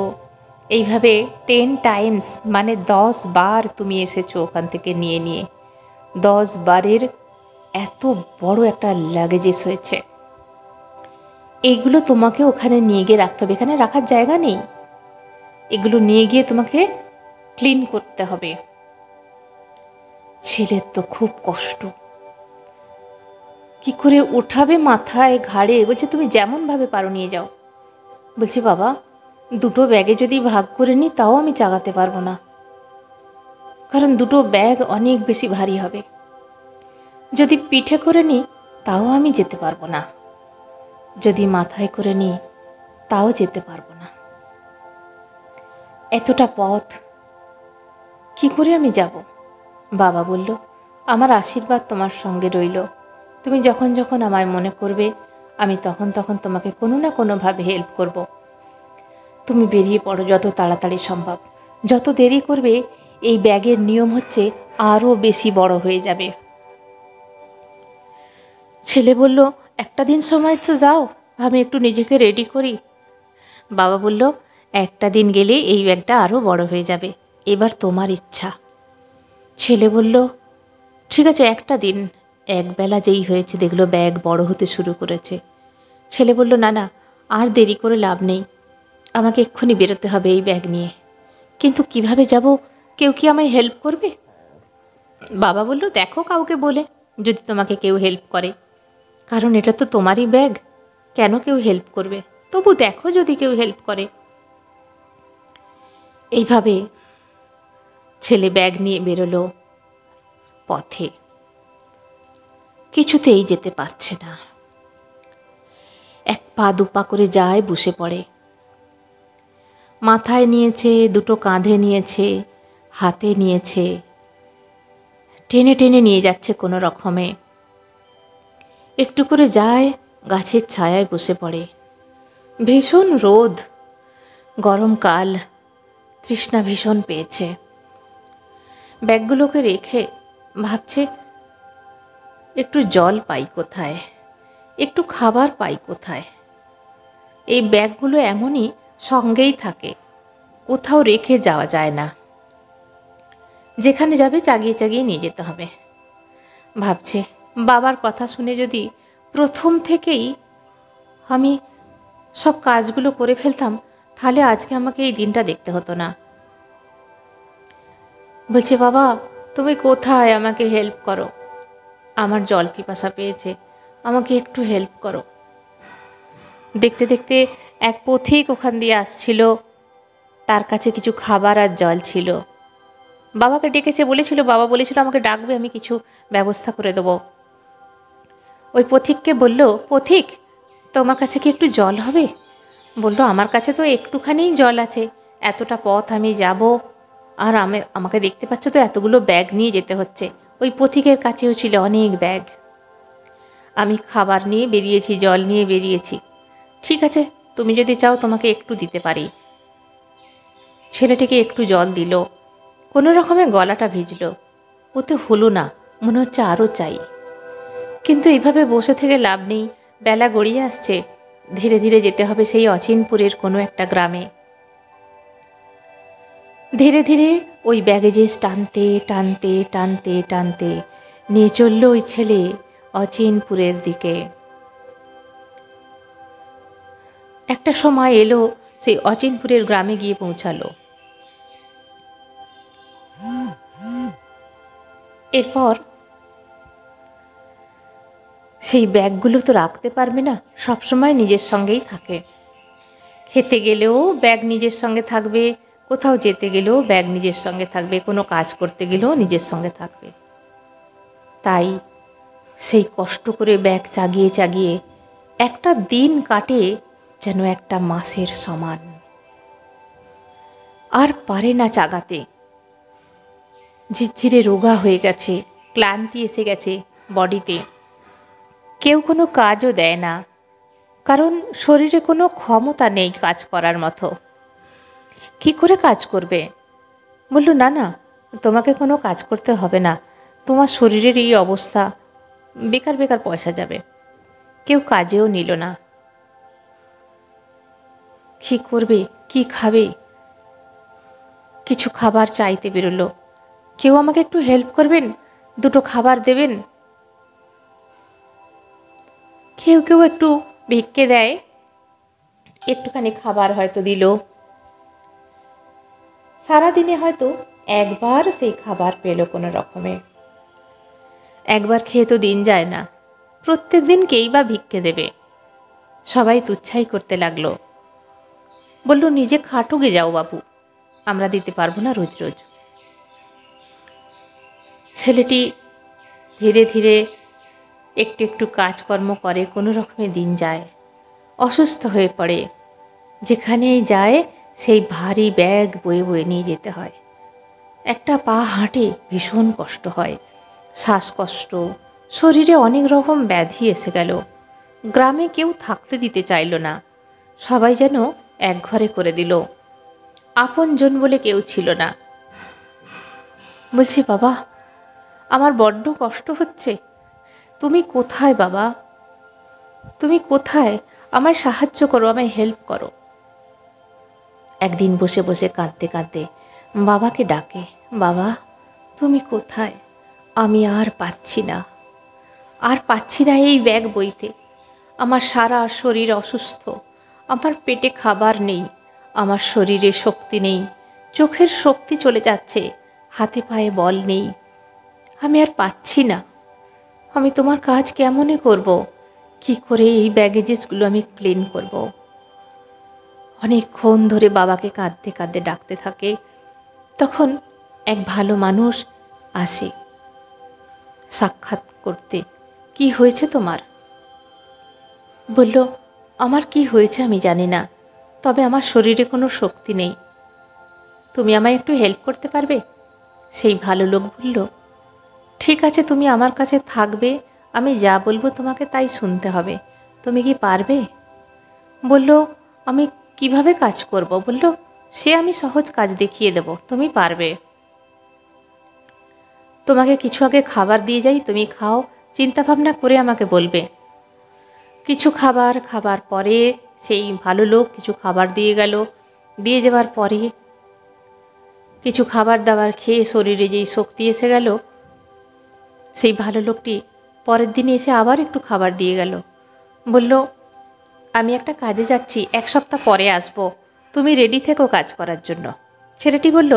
এইভাবে 10 টাইমস মানে 10 বার তুমি এসেছো ওখান থেকে নিয়ে নিয়ে। 10 বারের এত বড় একটা লাগেজেস হয়েছে, এইগুলো তোমাকে ওখানে নিয়ে গিয়ে রাখতে হবে, এখানে রাখার জায়গা নেই, এগুলো নিয়ে গিয়ে তোমাকে ক্লিন করতে হবে। ছেলের তো খুব কষ্ট, কি করে উঠাবে মাথায় ঘাড়ে, বলছে তুমি যেমনভাবে পারো নিয়ে যাও। বলছি, বাবা দুটো ব্যাগে যদি ভাগ করে নিই তাও আমি চাগাতে পারবো না, কারণ দুটো ব্যাগ অনেক বেশি ভারী হবে। যদি পিঠে করে নিই তাও আমি যেতে পারবো না, যদি মাথায় করে নিই তাও যেতে পারবো না। এতটা পথ কি করে আমি যাব। বাবা বলল, আমার আশীর্বাদ তোমার সঙ্গে রইল, তুমি যখন যখন আমায় মনে করবে আমি তখন তখন তোমাকে কোনো না কোনোভাবে হেল্প করব। তুমি বেরিয়ে পড়ো যত তাড়াতাড়ি সম্ভব, যত দেরি করবে এই ব্যাগের নিয়ম হচ্ছে আরও বেশি বড় হয়ে যাবে। ছেলে বলল, একটা দিন সময় তো দাও, আমি একটু নিজেকে রেডি করি। বাবা বলল, একটা দিন গেলে এই ব্যাগটা আরও বড় হয়ে যাবে, এবার তোমার ইচ্ছা। ছেলে বলল, ঠিক আছে একটা দিন। একবেলা যেই হয়েছে দেখলো ব্যাগ বড় হতে শুরু করেছে। ছেলে বলল, না না, আর দেরি করে লাভ নেই, আমাকে এক্ষুনি বেরোতে হবে এই ব্যাগ নিয়ে। কিন্তু কিভাবে যাব, কেউ কি আমায় হেল্প করবে? বাবা বলল, দেখো কাউকে বলে, যদি তোমাকে কেউ হেল্প করে, কারণ এটা তো তোমারই ব্যাগ, কেন কেউ হেল্প করবে, তবু দেখো যদি কেউ হেল্প করে। এইভাবে ছেলে ব্যাগ নিয়ে বেরোলো পথে, কিছুতেই যেতে পারছে না, এক পা দুপা করে যায়, বসে পড়ে। মাথায় নিয়েছে, দুটো কাঁধে নিয়েছে, হাতে নিয়েছে, টেনে টেনে নিয়ে যাচ্ছে কোনো রকমে। একটু করে যায়, গাছের ছায়ায় বসে পড়ে। ভীষণ রোদ, গরমকাল, তৃষ্ণা ভীষণ পেয়েছে। ব্যাগগুলোকে রেখে ভাবছে, একটু জল পাই কোথায়, একটু খাবার পাই কোথায়। এই ব্যাগগুলো এমনই সঙ্গেই থাকে, কোথাও রেখে যাওয়া যায় না। যেখানে যাবে চাগিয়ে চাগিয়ে নিয়ে যেতে হবে। ভাবছে বাবার কথা শুনে যদি প্রথম থেকেই আমি সব কাজগুলো করে ফেলতাম, তাহলে আজকে আমাকে এই দিনটা দেখতে হতো না। বলছে, বাবা তুমি কোথায়, আমাকে হেল্প করো, আমার জল পিপাসা পেয়েছে, আমাকে একটু হেল্প করো। দেখতে দেখতে এক পথিক ওখান দিয়ে আসছিল, তার কাছে কিছু খাবার আর জল ছিল। বাবাকে ডেকেছে, বলেছিল, বাবা বলেছিল আমাকে ডাকবে, আমি কিছু ব্যবস্থা করে দেবো। ওই পথিককে বলল, পথিক তোমার কাছে কি একটু জল হবে? বলল, আমার কাছে তো একটুখানিই জল আছে, এতটা পথ আমি যাব, আর আমাকে দেখতে পাচ্ছ তো এতগুলো ব্যাগ নিয়ে যেতে হচ্ছে। ওই পথিকের কাছেও ছিল অনেক ব্যাগ। আমি খাবার নিয়ে বেরিয়েছি, জল নিয়ে বেরিয়েছি, ঠিক আছে তুমি যদি চাও তোমাকে একটু দিতে পারি। ছেলেটিকে একটু জল দিল, কোনো রকমে গলাটা ভিজল, ওতে হলো না, মনে হচ্ছে আরও চাই। কিন্তু এইভাবে বসে থেকে লাভ নেই, বেলা গড়িয়ে আসছে, ধীরে ধীরে যেতে হবে সেই অচিনপুরের কোনো একটা গ্রামে। ধীরে ধীরে ওই ব্যাগেজেস টানতে টানতে টানতে টানতে নিয়ে চলল ওই ছেলে অচিনপুরের দিকে। একটা সময় এলো, সেই অচিনপুরের গ্রামে গিয়ে পৌঁছালো। এরপর সেই ব্যাগগুলো তো রাখতে পারবে না, সবসময় নিজের সঙ্গেই থাকে। খেতে গেলেও ব্যাগ নিজের সঙ্গে থাকবে, কোথাও যেতে গেলেও ব্যাগ নিজের সঙ্গে থাকবে, কোনো কাজ করতে গেলেও নিজের সঙ্গে থাকবে। তাই সেই কষ্ট করে ব্যাগ চাগিয়ে চাগিয়ে একটা দিন কাটে যেন একটা মাসের সমান। আর পারে না চাগাতে, ঝিরঝিরে রোগা হয়ে গেছে, ক্লান্তি এসে গেছে বডিতে। কেউ কোনো কাজও দেয় না, কারণ শরীরে কোনো ক্ষমতা নেই কাজ করার মতো। কি করে কাজ করবে? বলল, না না, তোমাকে কোনো কাজ করতে হবে না, তোমার শরীরের এই অবস্থা, বেকার বেকার পয়সা যাবে। কেউ কাজেও নিল না। কী করবে, কি খাবে? কিছু খাবার চাইতে বেরোলো, কেউ আমাকে একটু হেল্প করবেন, দুটো খাবার দেবেন? কেউ কেউ একটু ভিক্ষে দেয়, একটুখানি খাবার হয়তো দিল। সারাদিনে হয়তো একবার সেই খাবার পেল কোনো রকমে। একবার খেয়ে তো দিন যায় না, প্রত্যেক দিন কেই বা ভিক্ষে দেবে? সবাই তুচ্ছাই করতে লাগলো, বলল, নিজে খাটুকে যাও বাবু, আমরা দিতে পারবো না রোজ রোজ। ছেলেটি ধীরে ধীরে একটু একটু কাজকর্ম করে, কোনো রকমে দিন যায়। অসুস্থ হয়ে পড়ে, যেখানেই যায় সেই ভারী ব্যাগ বয়ে বয়ে নিয়ে যেতে হয়। একটা পা হাঁটে, ভীষণ কষ্ট হয়, শ্বাসকষ্ট, শরীরে অনেক রকম ব্যাধি এসে গেল। গ্রামে কেউ থাকতে দিতে চাইল না, সবাই যেন এক ঘরে করে দিল, আপনজন বলে কেউ ছিল না। বলছি, বাবা আমার বড্ড কষ্ট হচ্ছে, তুমি কোথায় বাবা, তুমি কোথায়? আমায় সাহায্য করো, আমায় হেল্প করো। একদিন বসে বসে কাঁদতে কাঁদতে বাবাকে ডাকে, বাবা তুমি কোথায়? আমি আর পাচ্ছি না, আর পাচ্ছি না এই ব্যাগ বইতে। আমার সারা শরীর অসুস্থ, আমার পেটে খাবার নেই, আমার শরীরে শক্তি নেই, চোখের শক্তি চলে যাচ্ছে, হাতে পায়ে বল নেই, আমি আর পাচ্ছি না। আমি তোমার কাজ কেমনে করব? কি করে এই ব্যাগেজেসগুলো আমি ক্লিন করব? অনেকক্ষণ ধরে বাবাকে কাঁদতে কাঁদতে ডাকতে থাকে। তখন এক ভালো মানুষ আসে সাক্ষাৎ করতে। কি হয়েছে তোমার? বলল, আমার কি হয়েছে আমি জানি না, তবে আমার শরীরে কোনো শক্তি নেই, তুমি আমায় একটু হেল্প করতে পারবে? সেই ভালো লোক বলল, ঠিক আছে তুমি আমার কাছে থাকবে, আমি যা বলবো তোমাকে তাই শুনতে হবে, তুমি কি পারবে? বলল, আমি কিভাবে কাজ করব? বলল, সে আমি সহজ কাজ দেখিয়ে দেব, তুমি পারবে। তোমাকে কিছু আগে খাবার দিয়ে যাই, তুমি খাও, চিন্তাভাবনা করে আমাকে বলবে। কিছু খাবার পরে সেই ভালো লোক কিছু খাবার দিয়ে গেল। দিয়ে যাওয়ার পরে কিছু খাবার দাবার খেয়ে শরীরে যেই শক্তি এসে গেল, সেই ভালো লোকটি পরের দিন এসে আবার একটু খাবার দিয়ে গেল। বলল, আমি একটা কাজে যাচ্ছি, 1 সপ্তাহ পরে আসব, তুমি রেডি থেকো কাজ করার জন্য। ছেলেটি বলল,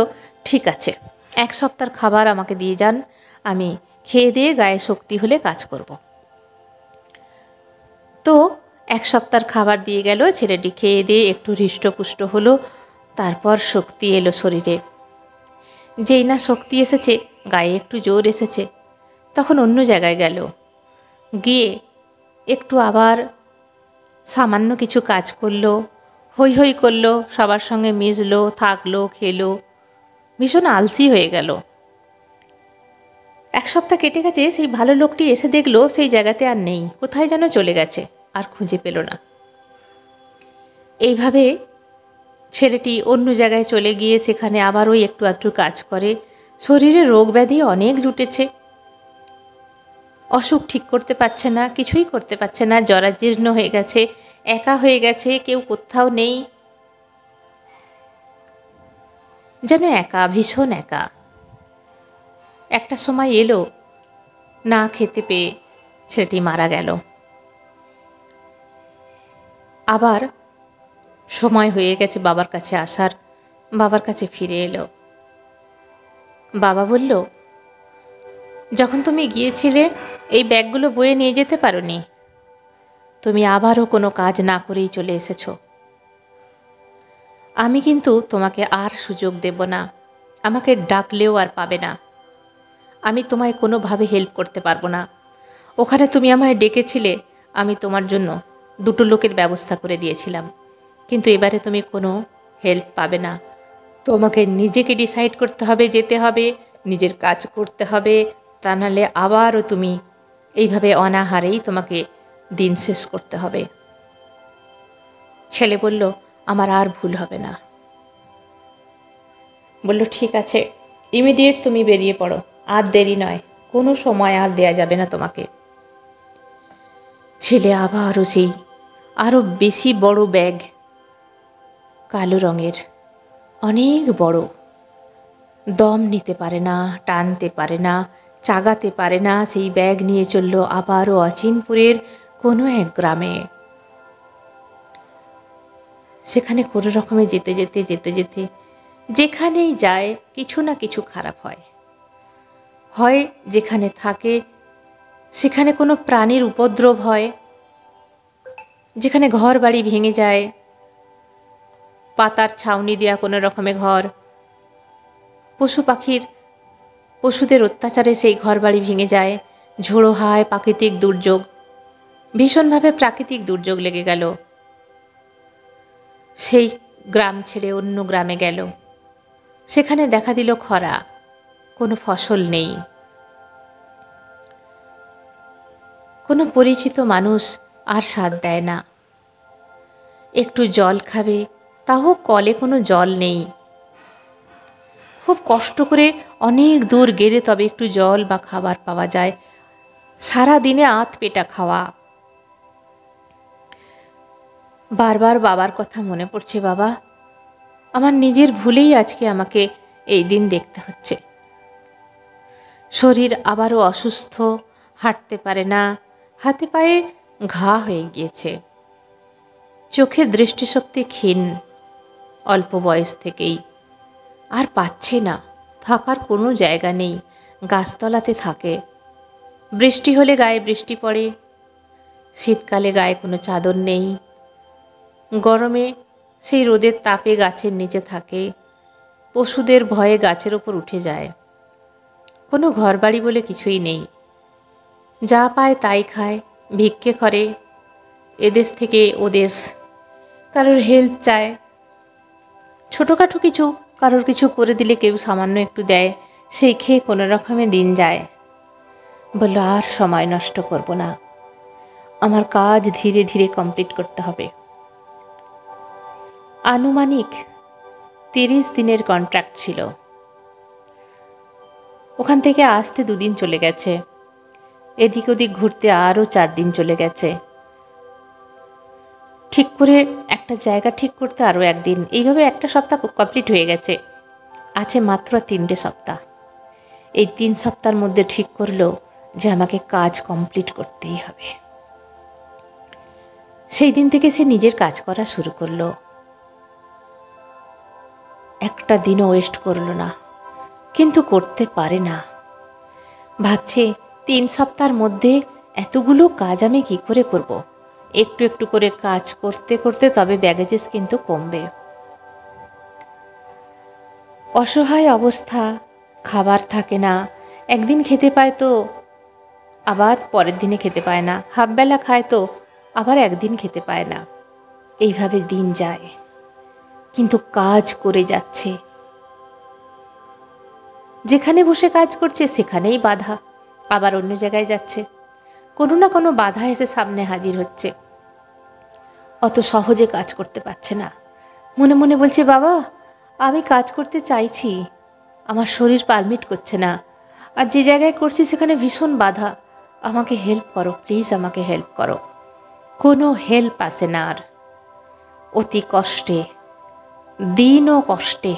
ঠিক আছে, 1 সপ্তাহের খাবার আমাকে দিয়ে যান, আমি খেয়ে দিয়ে গায়ে শক্তি হলে কাজ করব। তো 1 সপ্তাহের খাবার দিয়ে গেল, ছেলেটি খেয়ে দিয়ে একটু হৃষ্টপুষ্ট হলো, তারপর শক্তি এলো শরীরে। যেই না শক্তি এসেছে, গায়ে একটু জোর এসেছে, তখন অন্য জায়গায় গেল, গিয়ে একটু আবার সামান্য কিছু কাজ করলো, হৈ হৈ করলো, সবার সঙ্গে মিশলো, থাকলো, খেলো, ভীষণ আলসি হয়ে গেল। 1 সপ্তাহ কেটে গেছে, সেই ভালো লোকটি এসে দেখলো সেই জায়গাতে আর নেই, কোথায় যেন চলে গেছে, আর খুঁজে পেল না। এইভাবে ছেলেটি অন্য জায়গায় চলে গিয়ে সেখানে আবার ওই একটু আধটু কাজ করে। শরীরে রোগ ব্যাধি অনেক জুটেছে, অসুখ ঠিক করতে পারছে না, কিছুই করতে পারছে না, জরাজীর্ণ হয়ে গেছে, একা হয়ে গেছে, কেউ কোথাও নেই, যেন একা, ভীষণ একা। একটা সময় এলো, না খেতে পেয়ে ছেলেটি মারা গেল। আবার সময় হয়ে গেছে বাবার কাছে আসার, বাবার কাছে ফিরে এলো। বাবা বলল, যখন তুমি গিয়েছিলে এই ব্যাগগুলো বয়ে নিয়ে যেতে পারোনি, তুমি আবারও কোনো কাজ না করেই চলে এসেছো। আমি কিন্তু তোমাকে আর সুযোগ দেব না, আমাকে ডাকলেও আর পাবে না, আমি তোমায় কোনোভাবে হেল্প করতে পারবো না। ওখানে তুমি আমায় ডেকেছিলে, আমি তোমার জন্য 2টো লোকের ব্যবস্থা করে দিয়েছিলাম, কিন্তু এবারে তুমি কোনো হেল্প পাবে না। তোমাকে নিজেকে ডিসাইড করতে হবে, যেতে হবে, নিজের কাজ করতে হবে, তা নাহলে আবারও তুমি এইভাবে অনাহারেই তোমাকে দিন শেষ করতে হবে। ছেলে বলল, আমার আর ভুল হবে না। বলল, ঠিক আছে, ইমিডিয়েট তুমি বেরিয়ে পড়ো, আর দেরি নয়, কোনো সময় আর দেয়া যাবে না তোমাকে। ছেলে আবারও সেই আরও বেশি বড় ব্যাগ, কালো রঙের, অনেক বড়, দম নিতে পারে না, টানতে পারে না, চাগাতে পারে না, সেই ব্যাগ নিয়ে চলল আবারও অচিনপুরের কোনো এক গ্রামে। সেখানে কোনো রকমে যেতে যেতে যেতে যেতে যেখানেই যায় কিছু না কিছু খারাপ হয়। হয় যেখানে থাকে সেখানে কোনো প্রাণীর উপদ্রব হয়, যেখানে ঘর বাড়ি ভেঙে যায়, পাতার ছাউনি দেওয়া কোনো রকমে ঘর, পশুদের অত্যাচারে সেই ঘর বাড়ি ভেঙে যায়, ঝোড়ো হায়, প্রাকৃতিক দুর্যোগ, ভীষণভাবে প্রাকৃতিক দুর্যোগ লেগে গেল। সেই গ্রাম ছেড়ে অন্য গ্রামে গেল, সেখানে দেখা দিল খরা, কোনো ফসল নেই, কোনো পরিচিত মানুষ আর সাথ দেয় না। একটু জল খাবে, তাও কলে কোনো জল নেই, খুব কষ্ট করে অনেক দূর গেলে তবে একটু জল বা খাবার পাওয়া যায়, সারা দিনে আধ পেটা খাওয়া। বারবার বাবার কথা মনে পড়ছে, বাবা, আমার নিজের ভুলেই আজকে আমাকে এই দিন দেখতে হচ্ছে। শরীর আবারও অসুস্থ, হাঁটতে পারে না, হাতে পায়ে ঘা হয়ে গিয়েছে, চোখের দৃষ্টিশক্তি ক্ষীণ, অল্প বয়স থেকেই, আর পাচ্ছে না, থাকার কোনো জায়গা নেই, গাছতলাতে থাকে, বৃষ্টি হলে গায়ে বৃষ্টি পড়ে, শীতকালে গায়ে কোনো চাদর নেই, গরমে সেই রোদের তাপে গাছের নিচে থাকে, পশুদের ভয়ে গাছের ওপর উঠে যায়, কোনো ঘরবাড়ি বলে কিছুই নেই, যা পায় তাই খায়, ভিক্ষে করে, এদেশ থেকে ওদেশ, কারোর হেল্প চায়, ছোটোখাটো কিছু কারোর কিছু করে দিলে কেউ সামান্য একটু দেয়, সেই খেয়ে কোনো রকমে দিন যায়। বলল, আর সময় নষ্ট করব না, আমার কাজ ধীরে ধীরে কমপ্লিট করতে হবে। আনুমানিক 30 দিনের কন্ট্রাক্ট ছিল। ওখান থেকে আসতে 2 দিন চলে গেছে, এদিক ওদিক ঘুরতে আরও 4 দিন চলে গেছে, ঠিক করে একটা জায়গা ঠিক করতে আরও 1 দিন, এইভাবে একটা সপ্তাহ কমপ্লিট হয়ে গেছে। আছে মাত্র 3টে সপ্তাহ। এই 3 সপ্তাহের মধ্যে ঠিক করলো যে আমাকে কাজ কমপ্লিট করতেই হবে। সেই দিন থেকে সে নিজের কাজ করা শুরু করলো। একটা দিনও ওয়েস্ট করলো না, কিন্তু করতে পারে না। ভাবছে 3 সপ্তাহের মধ্যে এতগুলো কাজ আমি কি করে করব। একটু একটু করে কাজ করতে করতে তবে ব্যাগেজেস কিন্তু কমবে। অসহায় অবস্থা, খাবার থাকে না, একদিন খেতে পায় তো আবার পরের দিনে খেতে পায় না, হাফবেলা খায় তো আবার একদিন খেতে পায় না, এইভাবে দিন যায়। কিন্তু কাজ করে যাচ্ছে। যেখানে বসে কাজ করছে সেখানেই বাধা, আবার অন্য জায়গায় যাচ্ছে, কোনো না কোনো বাধা এসে সামনে হাজির হচ্ছে। অত সহজে কাজ করতে পারছে না। মনে মনে বলছে, বাবা আমি কাজ করতে চাইছি, আমার শরীর পারমিট করছে না, আর যে জায়গায় করছি সেখানে ভীষণ বাধা, আমাকে হেল্প করো প্লিজ, আমাকে হেল্প করো। কোনো হেল্প আসে না আর। অতি কষ্টে, দিন ও কষ্টে,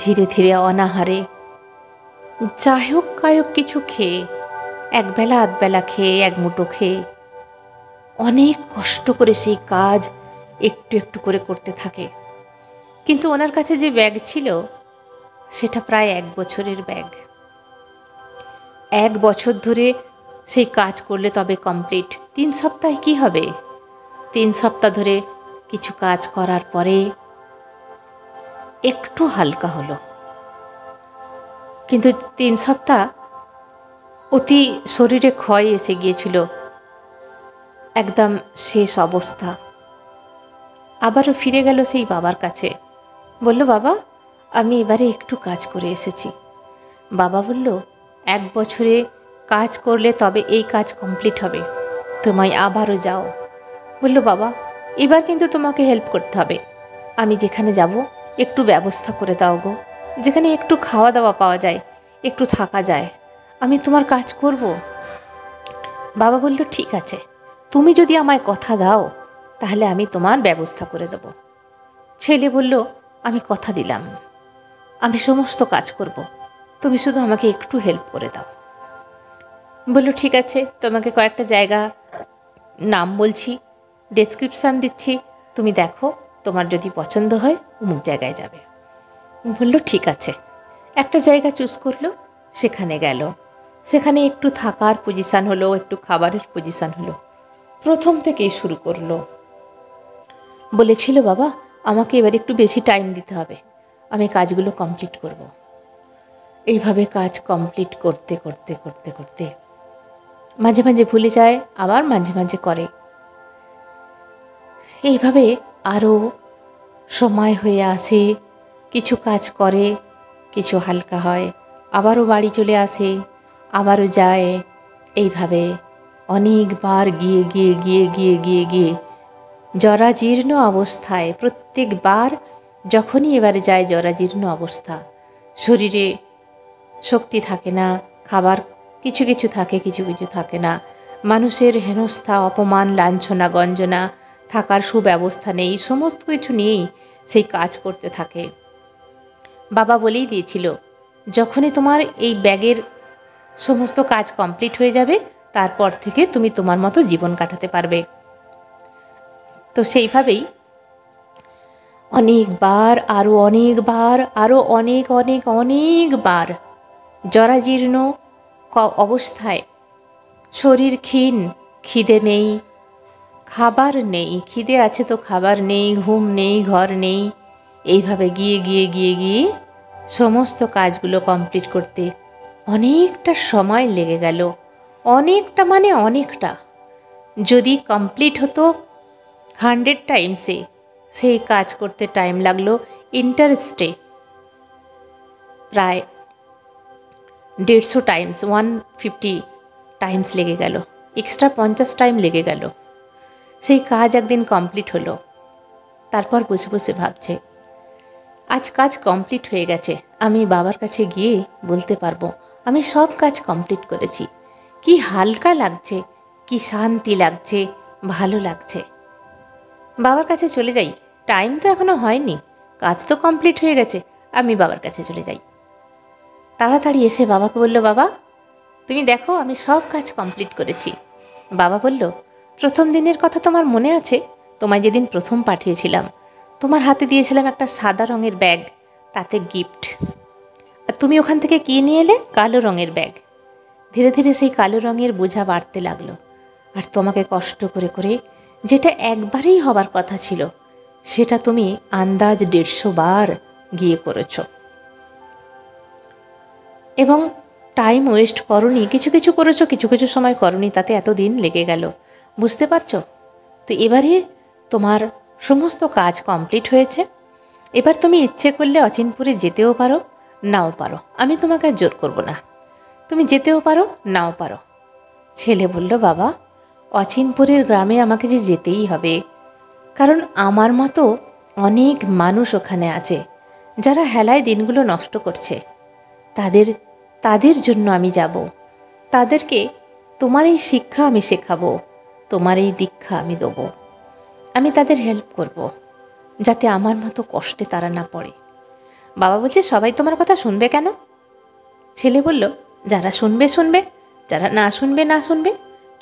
ধীরে ধীরে অনাহারে, যাই হোক কায়ক কিছু খেয়ে, একবেলা আধবেলা খেয়ে, এক মুঠো খেয়ে অনেক কষ্ট করে সেই কাজ একটু একটু করে করতে থাকে। কিন্তু ওনার কাছে যে ব্যাগ ছিল সেটা প্রায় 1 বছরের ব্যাগ। 1 বছর ধরে সেই কাজ করলে তবে কমপ্লিট। 3 সপ্তাহে কি হবে? 3 সপ্তাহ ধরে কিছু কাজ করার পরে একটু হালকা হলো, কিন্তু 3 সপ্তাহ অতি শরীরে ক্ষয় এসে গিয়েছিল, একদম শেষ অবস্থা। আবারও ফিরে গেল সেই বাবার কাছে, বলল, বাবা আমি এবারে একটু কাজ করে এসেছি। বাবা বলল, 1 বছরে কাজ করলে তবে এই কাজ কমপ্লিট হবে, তোমায় আবারও যাও। বলল, বাবা এবার কিন্তু তোমাকে হেল্প করতে হবে, আমি যেখানে যাব একটু ব্যবস্থা করে দাও গো, যেখানে একটু খাওয়া দাওয়া পাওয়া যায়, একটু থাকা যায়, আমি তোমার কাজ করব। বাবা বলল, ঠিক আছে, তুমি যদি আমায় কথা দাও তাহলে আমি তোমার ব্যবস্থা করে দেব। ছেলে বলল, আমি কথা দিলাম, আমি সমস্ত কাজ করব, তুমি শুধু আমাকে একটু হেল্প করে দাও। বলল, ঠিক আছে, তোমাকে কয়েকটা জায়গা নাম বলছি, ডেসক্রিপশান দিচ্ছি, তুমি দেখো, তোমার যদি পছন্দ হয় অমুক জায়গায় যাবে। বলল, ঠিক আছে। একটা জায়গা চুজ করলো, সেখানে গেল। সেখানে একটু থাকার পজিশান হলো, একটু খাবারের পজিশান হলো। প্রথম থেকেই শুরু করলো। বলেছিল, বাবা আমাকে এবার একটু বেশি টাইম দিতে হবে, আমি কাজগুলো কমপ্লিট করব। এইভাবে কাজ কমপ্লিট করতে করতে করতে করতে মাঝে মাঝে ভুলে যায়, আবার মাঝে মাঝে করে। এইভাবে আরও সময় হয়ে আসে, কিছু কাজ করে, কিছু হালকা হয়, আবারও বাড়ি চলে আসে, আবারও যায়। এইভাবে অনেকবার গিয়ে গিয়ে গিয়ে গিয়ে গিয়ে গিয়ে জরাজীর্ণ অবস্থায়, প্রত্যেকবার যখনই এবারে যায় জরাজীর্ণ অবস্থা, শরীরে শক্তি থাকে না, খাবার কিছু কিছু থাকে, কিছু কিছু থাকে না, মানুষের হেনস্থা, অপমান, লাঞ্ছনা, গঞ্জনা, থাকার সুব্যবস্থা নেই, সমস্ত কিছু নিয়েই সেই কাজ করতে থাকে। বাবা বলেই দিয়েছিল, যখনই তোমার এই ব্যাগের সমস্ত কাজ কমপ্লিট হয়ে যাবে তারপর থেকে তুমি তোমার মতো জীবন কাটাতে পারবে। তো সেইভাবেই অনেকবার, আরও অনেকবার, আরও অনেক অনেক অনেকবার জরাজীর্ণ অবস্থায়, শরীর ক্ষীণ, খিদে নেই, খাবার নেই, খিদে আছে তো খাবার নেই, ঘুম নেই, ঘর নেই, এইভাবে গিয়ে গিয়ে গিয়ে গিয়ে সমস্ত কাজগুলো কমপ্লিট করতে অনেকটা সময় লেগে গেল। অনেকটা মানে অনেকটা। যদি কমপ্লিট হতো 100 টাইমসে, সেই কাজ করতে টাইম লাগলো ইন্টারেস্টে প্রায় 150 টাইমস, 150 টাইমস লেগে গেল, এক্সট্রা 50 টাইম লেগে গেল। সেই কাজ একদিন কমপ্লিট হলো। তারপর বসে বসে ভাবছে, আজ কাজ কমপ্লিট হয়ে গেছে, আমি বাবার কাছে গিয়ে বলতে পারবো আমি সব কাজ কমপ্লিট করেছি। কি হালকা লাগছে, কি শান্তি লাগছে, ভালো লাগছে। বাবার কাছে চলে যাই, টাইম তো এখনো হয়নি, কাজ তো কমপ্লিট হয়ে গেছে, আমি বাবার কাছে চলে যাই। তাড়াতাড়ি এসে বাবাকে বলল, বাবা তুমি দেখো আমি সব কাজ কমপ্লিট করেছি। বাবা বলল, প্রথম দিনের কথা তোমার মনে আছে? তোমায় যেদিন প্রথম পাঠিয়েছিলাম, তোমার হাতে দিয়েছিলাম একটা সাদা রঙের ব্যাগ, তাতে গিফট। আর তুমি ওখান থেকে কী নিয়ে এলে? কালো রঙের ব্যাগ। ধীরে ধীরে সেই কালো রঙের বোঝা বাড়তে লাগলো, আর তোমাকে কষ্ট করে করে যেটা একবারেই হবার কথা ছিল সেটা তুমি আন্দাজ 150 বার গিয়ে করেছ। এবং টাইম ওয়েস্ট করনি, কিছু কিছু করেছো, কিছু কিছু সময় করনি, তাতে এত দিন লেগে গেল, বুঝতে পারছো? তো এবারে তোমার সমস্ত কাজ কমপ্লিট হয়েছে। এবার তুমি ইচ্ছে করলে অচিনপুরে যেতেও পারো, নাও পারো, আমি তোমাকে আর জোর করব না। তুমি যেতেও পারো, নাও পারো। ছেলে বলল, বাবা অচিনপুরের গ্রামে আমাকে যে যেতেই হবে, কারণ আমার মতো অনেক মানুষ ওখানে আছে যারা হেলায় দিনগুলো নষ্ট করছে। তাদের জন্য আমি যাব। তাদেরকে তোমার এই শিক্ষা আমি শেখাবো, তোমার এই দীক্ষা আমি দেবো। আমি তাদের হেল্প করব, যাতে আমার মতো কষ্টে তারা না পড়ে। বাবা বলছে, সবাই তোমার কথা শুনবে কেন? ছেলে বলল, যারা শুনবে শুনবে, যারা না শুনবে না শুনবে,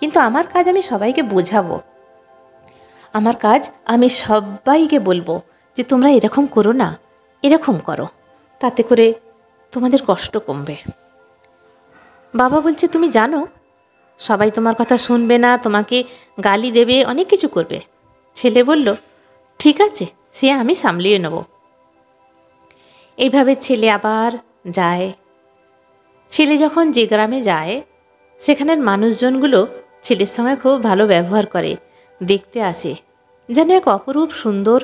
কিন্তু আমার কাজ আমি সবাইকে বোঝাবো। আমার কাজ আমি সবাইকে বলবো যে তোমরা এরকম করো না, এরকম করো, তাতে করে তোমাদের কষ্ট কমবে। বাবা বলছে, তুমি জানো সবাই তোমার কথা শুনবে না, তোমাকে গালি দেবে, অনেক কিছু করবে। ছেলে বলল, ঠিক আছে, সে আমি সামলিয়ে নেব। এইভাবে ছেলে আবার যায়। ছেলে যখন যে গ্রামে যায়, সেখানের মানুষজনগুলো ছেলের সঙ্গে খুব ভালো ব্যবহার করে, দেখতে আসে যেন এক অপরূপ সুন্দর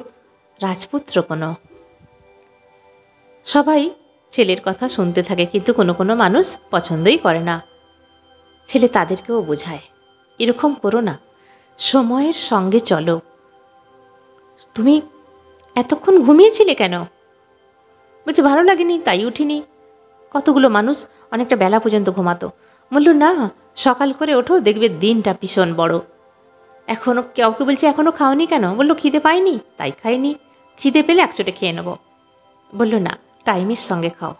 রাজপুত্র কোনো। সবাই ছেলের কথা শুনতে থাকে, কিন্তু কোনো কোনো মানুষ পছন্দই করে না। ছেলে তাদেরকেও বোঝায়, এরকম করো না, সময়ের সঙ্গে চলো। তুমি এতক্ষণ ঘুমিয়েছিলে কেন? বলছে, ভালো লাগেনি তাই উঠিনি। কতগুলো মানুষ অনেকটা বেলা পর্যন্ত ঘুমাতো। বলল, না, সকাল করে ওঠো, দেখবে দিনটা ভীষণ বড়। এখনও কাউকে বলছে, এখনও খাওনি কেন? বললো, খিদে পাইনি তাই খাইনি, খিদে পেলে একচোটে খেয়ে নেব। বলল, না, টাইমের সঙ্গে খাও,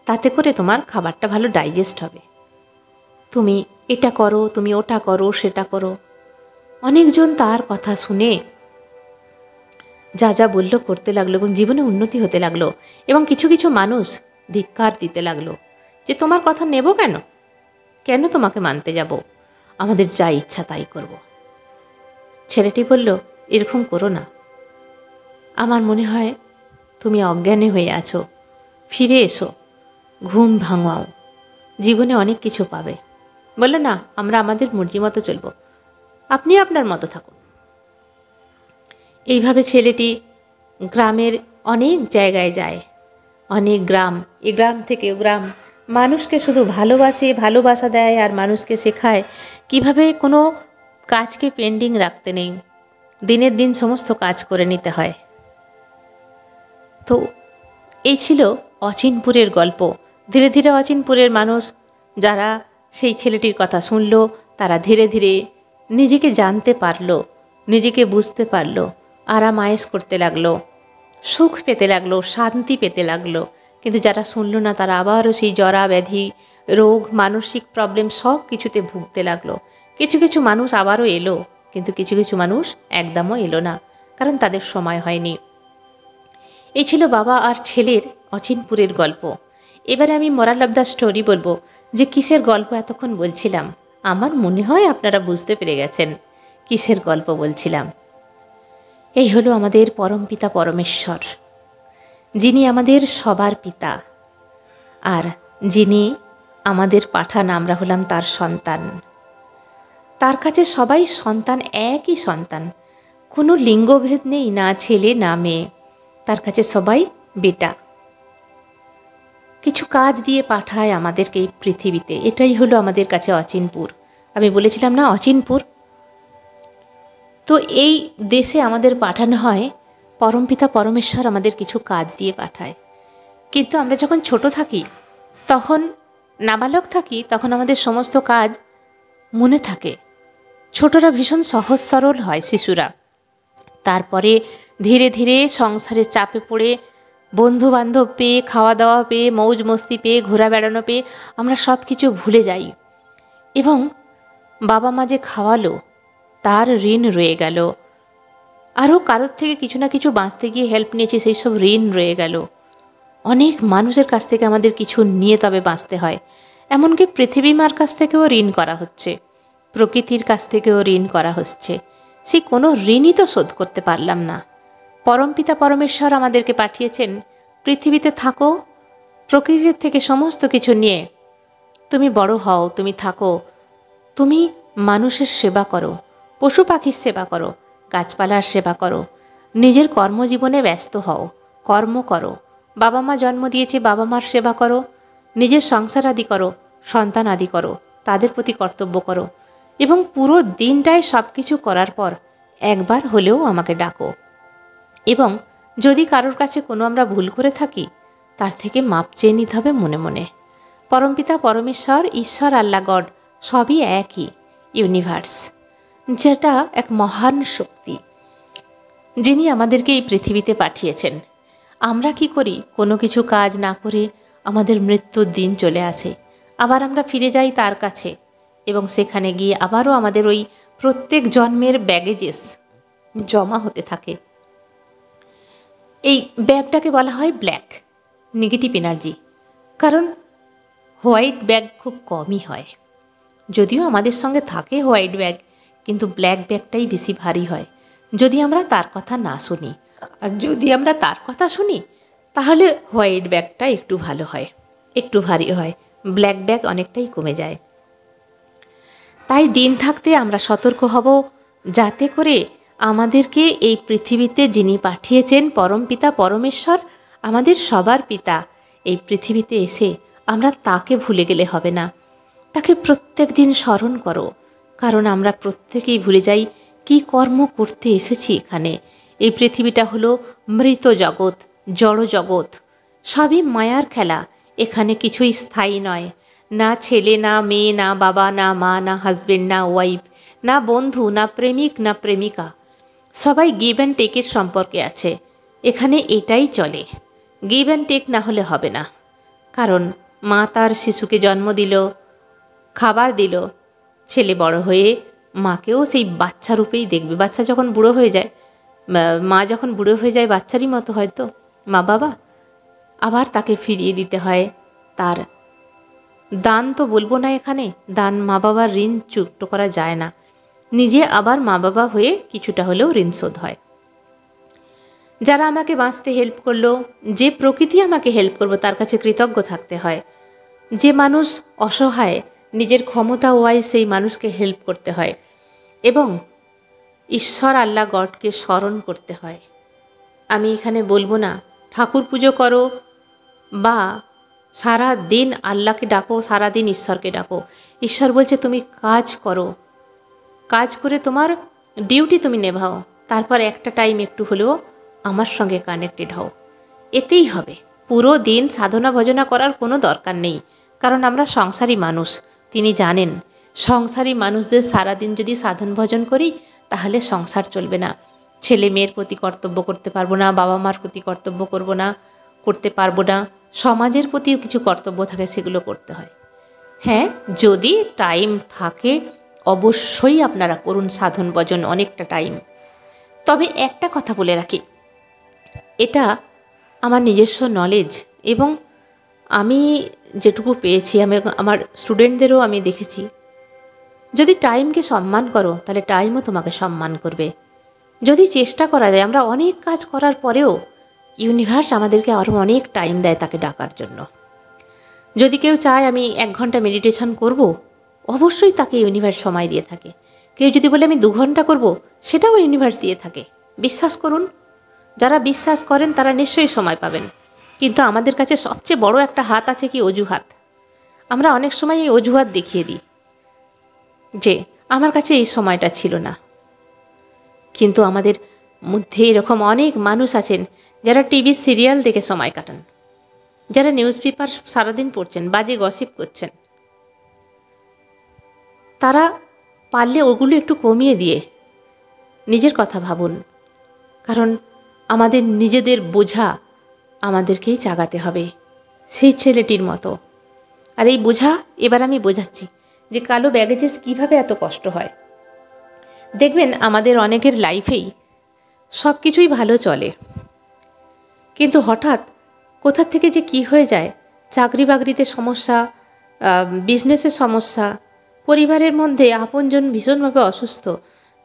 তাতে করে তোমার খাবারটা ভালো ডাইজেস্ট হবে। তুমি এটা করো, তুমি ওটা করো, সেটা করো। অনেকজন তার কথা শুনে যা যা বলল করতে লাগলো, এবং জীবনে উন্নতি হতে লাগলো। এবং কিছু কিছু মানুষ ধিক্কার দিতে লাগলো যে তোমার কথা নেব কেন, কেন তোমাকে মানতে যাব, আমাদের যা ইচ্ছা তাই করব। ছেলেটি বলল, এরকম করো না, আমার মনে হয় তুমি অজ্ঞানী হয়ে আছো, ফিরে এসো, ঘুম ভাঙাও, জীবনে অনেক কিছু পাবে। বলল, না, আমরা আমাদের মর্জি মতো চলব, আপনি আপনার মতো থাকুন। এইভাবে ছেলেটি গ্রামের অনেক জায়গায় যায়, অনেক গ্রাম, এ গ্রাম থেকে ও গ্রাম, মানুষকে শুধু ভালোবাসে, ভালোবাসা দেয়, আর মানুষকে শেখায় কিভাবে কোনো কাজকে পেন্ডিং রাখতে নেই, দিনের দিন সমস্ত কাজ করে নিতে হয়। তো এই ছিল অচিনপুরের গল্প। ধীরে ধীরে অচিনপুরের মানুষ যারা সেই ছেলেটির কথা শুনল, তারা ধীরে ধীরে নিজেকে জানতে পারল, নিজেকে বুঝতে পারল, আরাম আয়েশ করতে লাগলো, সুখ পেতে লাগলো, শান্তি পেতে লাগলো। কিন্তু যারা শুনল না, তারা আবারও সেই জরা ব্যাধি, রোগ, মানসিক প্রবলেম সব কিছুতে ভুগতে লাগলো। কিছু কিছু মানুষ আবারও এলো, কিন্তু কিছু কিছু মানুষ একদমও এলো না, কারণ তাদের সময় হয়নি। এই ছিল বাবা আর ছেলের অচিনপুরের গল্প। এবারে আমি মোরাল অব দ্য স্টোরি বলবো, যে কিসের গল্প এতক্ষণ বলছিলাম। আমার মনে হয় আপনারা বুঝতে পেরে গেছেন কিসের গল্প বলছিলাম। এই হলো আমাদের পরমপিতা পরমেশ্বর, যিনি আমাদের সবার পিতা, আর যিনি আমাদের পাঠান, আমরা হলাম তার সন্তান। তার কাছে সবাই সন্তান, একই সন্তান, কোনো লিঙ্গভেদ নেই, না ছেলে না মেয়ে, তার কাছে সবাই বেটা। কিছু কাজ দিয়ে পাঠায় আমাদেরকে এই পৃথিবীতে, এটাই হলো আমাদের কাছে অচিনপুর। আমি বলেছিলাম না, অচিনপুর। তো এই দেশে আমাদের পাঠানো হয়, পরমপিতা পরমেশ্বর আমাদের কিছু কাজ দিয়ে পাঠায়। কিন্তু আমরা যখন ছোট থাকি, তখন নাবালক থাকি, তখন আমাদের সমস্ত কাজ মনে থাকে। ছোটরা ভীষণ সহজ সরল হয়, শিশুরা। তারপরে ধীরে ধীরে সংসারের চাপে পড়ে বন্ধু বান্ধব পেয়ে, খাওয়া দাওয়া পেয়ে, মৌজ মস্তি পেয়ে, ঘোরা বেড়ানো পেয়ে আমরা সব কিছু ভুলে যাই। এবং বাবা মা যে খাওয়ালো তার ঋণ রয়ে গেল। আরও কারোর থেকে কিছু না কিছু বাঁচতে গিয়ে হেল্প নিয়েছি, সেই সব ঋণ রয়ে গেল। অনেক মানুষের কাছ থেকে আমাদের কিছু নিয়ে তবে বাঁচতে হয়। এমনকি পৃথিবী মার কাছ থেকেও ঋণ করা হচ্ছে, প্রকৃতির কাছ থেকেও ঋণ করা হচ্ছে। সেই কোনো ঋণই তো শোধ করতে পারলাম না। পরমপিতা পরমেশ্বর আমাদেরকে পাঠিয়েছেন, পৃথিবীতে থাকো, প্রকৃতির থেকে সমস্ত কিছু নিয়ে তুমি বড় হও, তুমি থাকো, তুমি মানুষের সেবা করো, পশু পাখির সেবা করো, গাছপালার সেবা করো, নিজের কর্মজীবনে ব্যস্ত হও, কর্ম করো, বাবা মা জন্ম দিয়েছে, বাবা মার সেবা করো, নিজের সংসার আদি করো, সন্তান আদি করো, তাদের প্রতি কর্তব্য করো, এবং পুরো দিনটায় সব কিছু করার পর একবার হলেও আমাকে ডাকো। এবং যদি কারোর কাছে কোনো আমরা ভুল করে থাকি তার থেকে মাপ চেয়ে নিতে হবে মনে মনে। পরমপিতা পরমেশ্বর, ঈশ্বর, আল্লাহ, গড সবই একই ইউনিভার্স, যেটা এক মহান শক্তি, যিনি আমাদেরকে এই পৃথিবীতে পাঠিয়েছেন। আমরা কি করি? কোনো কিছু কাজ না করে আমাদের মৃত্যুর দিন চলে আসে, আবার আমরা ফিরে যাই তার কাছে, এবং সেখানে গিয়ে আবারও আমাদের ওই প্রত্যেক জন্মের ব্যাগেজেস জমা হতে থাকে। এই ব্যাগটাকে বলা হয় ব্ল্যাক নেগেটিভ এনার্জি, কারণ হোয়াইট ব্যাগ খুব কমই হয়। যদিও আমাদের সঙ্গে থাকে হোয়াইট ব্যাগ, কিন্তু ব্ল্যাক ব্যাগটাই বেশি ভারী হয় যদি আমরা তার কথা না শুনি। আর যদি আমরা তার কথা শুনি তাহলে হোয়াইট ব্যাগটা একটু ভালো হয়, একটু ভারী হয়, ব্ল্যাক ব্যাগ অনেকটাই কমে যায়। তাই দিন থাকতে আমরা সতর্ক হব, যাতে করে আমাদেরকে এই পৃথিবীতে যিনি পাঠিয়েছেন, পরমপিতা পরমেশ্বর, আমাদের সবার পিতা, এই পৃথিবীতে এসে আমরা তাকে ভুলে গেলে হবে না। তাকে প্রত্যেক দিন স্মরণ করো, কারণ আমরা প্রত্যেকেই ভুলে যাই কি কর্ম করতে এসেছি এখানে। এই পৃথিবীটা হলো মৃত জগৎ, জড় জগৎ, সবই মায়ার খেলা। এখানে কিছুই স্থায়ী নয়, না ছেলে, না মেয়ে, না বাবা, না মা, না হাজবেন্ড, না ওয়াইফ, না বন্ধু, না প্রেমিক, না প্রেমিকা। সবাই গিভ অ্যান্ড টেকের সম্পর্কে আছে। এখানে এটাই চলে, গিভ অ্যান্ড টেক না হলে হবে না। কারণ মা তার শিশুকে জন্ম দিল, খাবার দিল, ছেলে বড় হয়ে মাকেও সেই বাচ্চা রূপেই দেখবে। বাচ্চা যখন বুড়ো হয়ে যায়, মা যখন বুড়ো হয়ে যায় বাচ্চারই মতো হয়তো মা বাবা, আবার তাকে ফিরিয়ে দিতে হয় তার দান। তো বলবো না এখানে, দান মা বাবার ঋণ চুক্ত করা যায় না, নিজে আবার মা বাবা হয়ে কিছুটা হলেও ঋণ শোধ হয়। যারা আমাকে বাঁচতে হেল্প করলো, যে প্রকৃতি আমাকে হেল্প করবো তার কাছে কৃতজ্ঞ থাকতে হয়। যে মানুষ অসহায়, নিজের ক্ষমতা ওয়াইজ সেই মানুষকে হেল্প করতে হয়, এবং ঈশ্বর, আল্লাহ, গডকে স্মরণ করতে হয়। আমি এখানে বলবো না ঠাকুর পুজো করো বা সারা দিন আল্লাহকে ডাকো, সারা দিন ঈশ্বরকে ডাকো। ঈশ্বর বলছে তুমি কাজ করো, কাজ করে তোমার ডিউটি তুমি নেভাও, তারপর একটা টাইম একটু হলেও আমার সঙ্গে কানেক্টেড হও। এতেই হবে। পুরো দিন সাধনা ভজনা করার কোনো দরকার নেই, কারণ আমরা সংসারী মানুষ। তিনি জানেন সংসারী মানুষদের সারাদিন যদি সাধন ভজন করি তাহলে সংসার চলবে না। ছেলে মেয়ের প্রতি কর্তব্য করতে পারবো না, বাবা মার প্রতি কর্তব্য করতে পারবো না, সমাজের প্রতিও কিছু কর্তব্য থাকে, সেগুলো করতে হয়। হ্যাঁ, যদি টাইম থাকে অবশ্যই আপনারা করুন সাধন ভজন অনেকটা টাইম। তবে একটা কথা বলে রাখি, এটা আমার নিজস্ব নলেজ, এবং আমি যেটুকু পেয়েছি, আমি আমার স্টুডেন্টদেরও আমি দেখেছি, যদি টাইমকে সম্মান করো তাহলে টাইমও তোমাকে সম্মান করবে। যদি চেষ্টা করা যায়, আমরা অনেক কাজ করার পরেও ইউনিভার্স আমাদেরকে আরও অনেক টাইম দেয় তাকে ডাকার জন্য। যদি কেউ চায় আমি 1 ঘন্টা মেডিটেশন করব, অবশ্যই তাকে ইউনিভার্স সময় দিয়ে থাকে। কেউ যদি বলে আমি 2 ঘন্টা করব, সেটাও ইউনিভার্স দিয়ে থাকে। বিশ্বাস করুন, যারা বিশ্বাস করেন তারা নিশ্চয়ই সময় পাবেন। কিন্তু আমাদের কাছে সবচেয়ে বড় একটা হাত আছে, কি? অজুহাত। আমরা অনেক সময় এই অজুহাত দেখিয়ে দিই যে আমার কাছে এই সময়টা ছিল না। কিন্তু আমাদের মধ্যে এরকম অনেক মানুষ আছেন যারা টিভি সিরিয়াল দেখে সময় কাটান, যারা নিউজ পেপার সারাদিন পড়ছেন, বাজে গসিপ করছেন। তারা পারলে ওগুলো একটু কমিয়ে দিয়ে নিজের কথা ভাবুন। কারণ আমাদের নিজেদের বোঝা আমাদেরকেই জাগাতে হবে সেই ছেলেটির মতো। আর এই বোঝা এবার আমি বোঝাচ্ছি যে কালো ব্যাগেজেস কীভাবে এত কষ্ট হয়। দেখবেন আমাদের অনেকের লাইফেই সব কিছুই ভালো চলে, কিন্তু হঠাৎ কোথা থেকে যে কী হয়ে যায়, চাকরি বাকরিতে সমস্যা, বিজনেসের সমস্যা, পরিবারের মধ্যে আপনজন ভীষণভাবে অসুস্থ,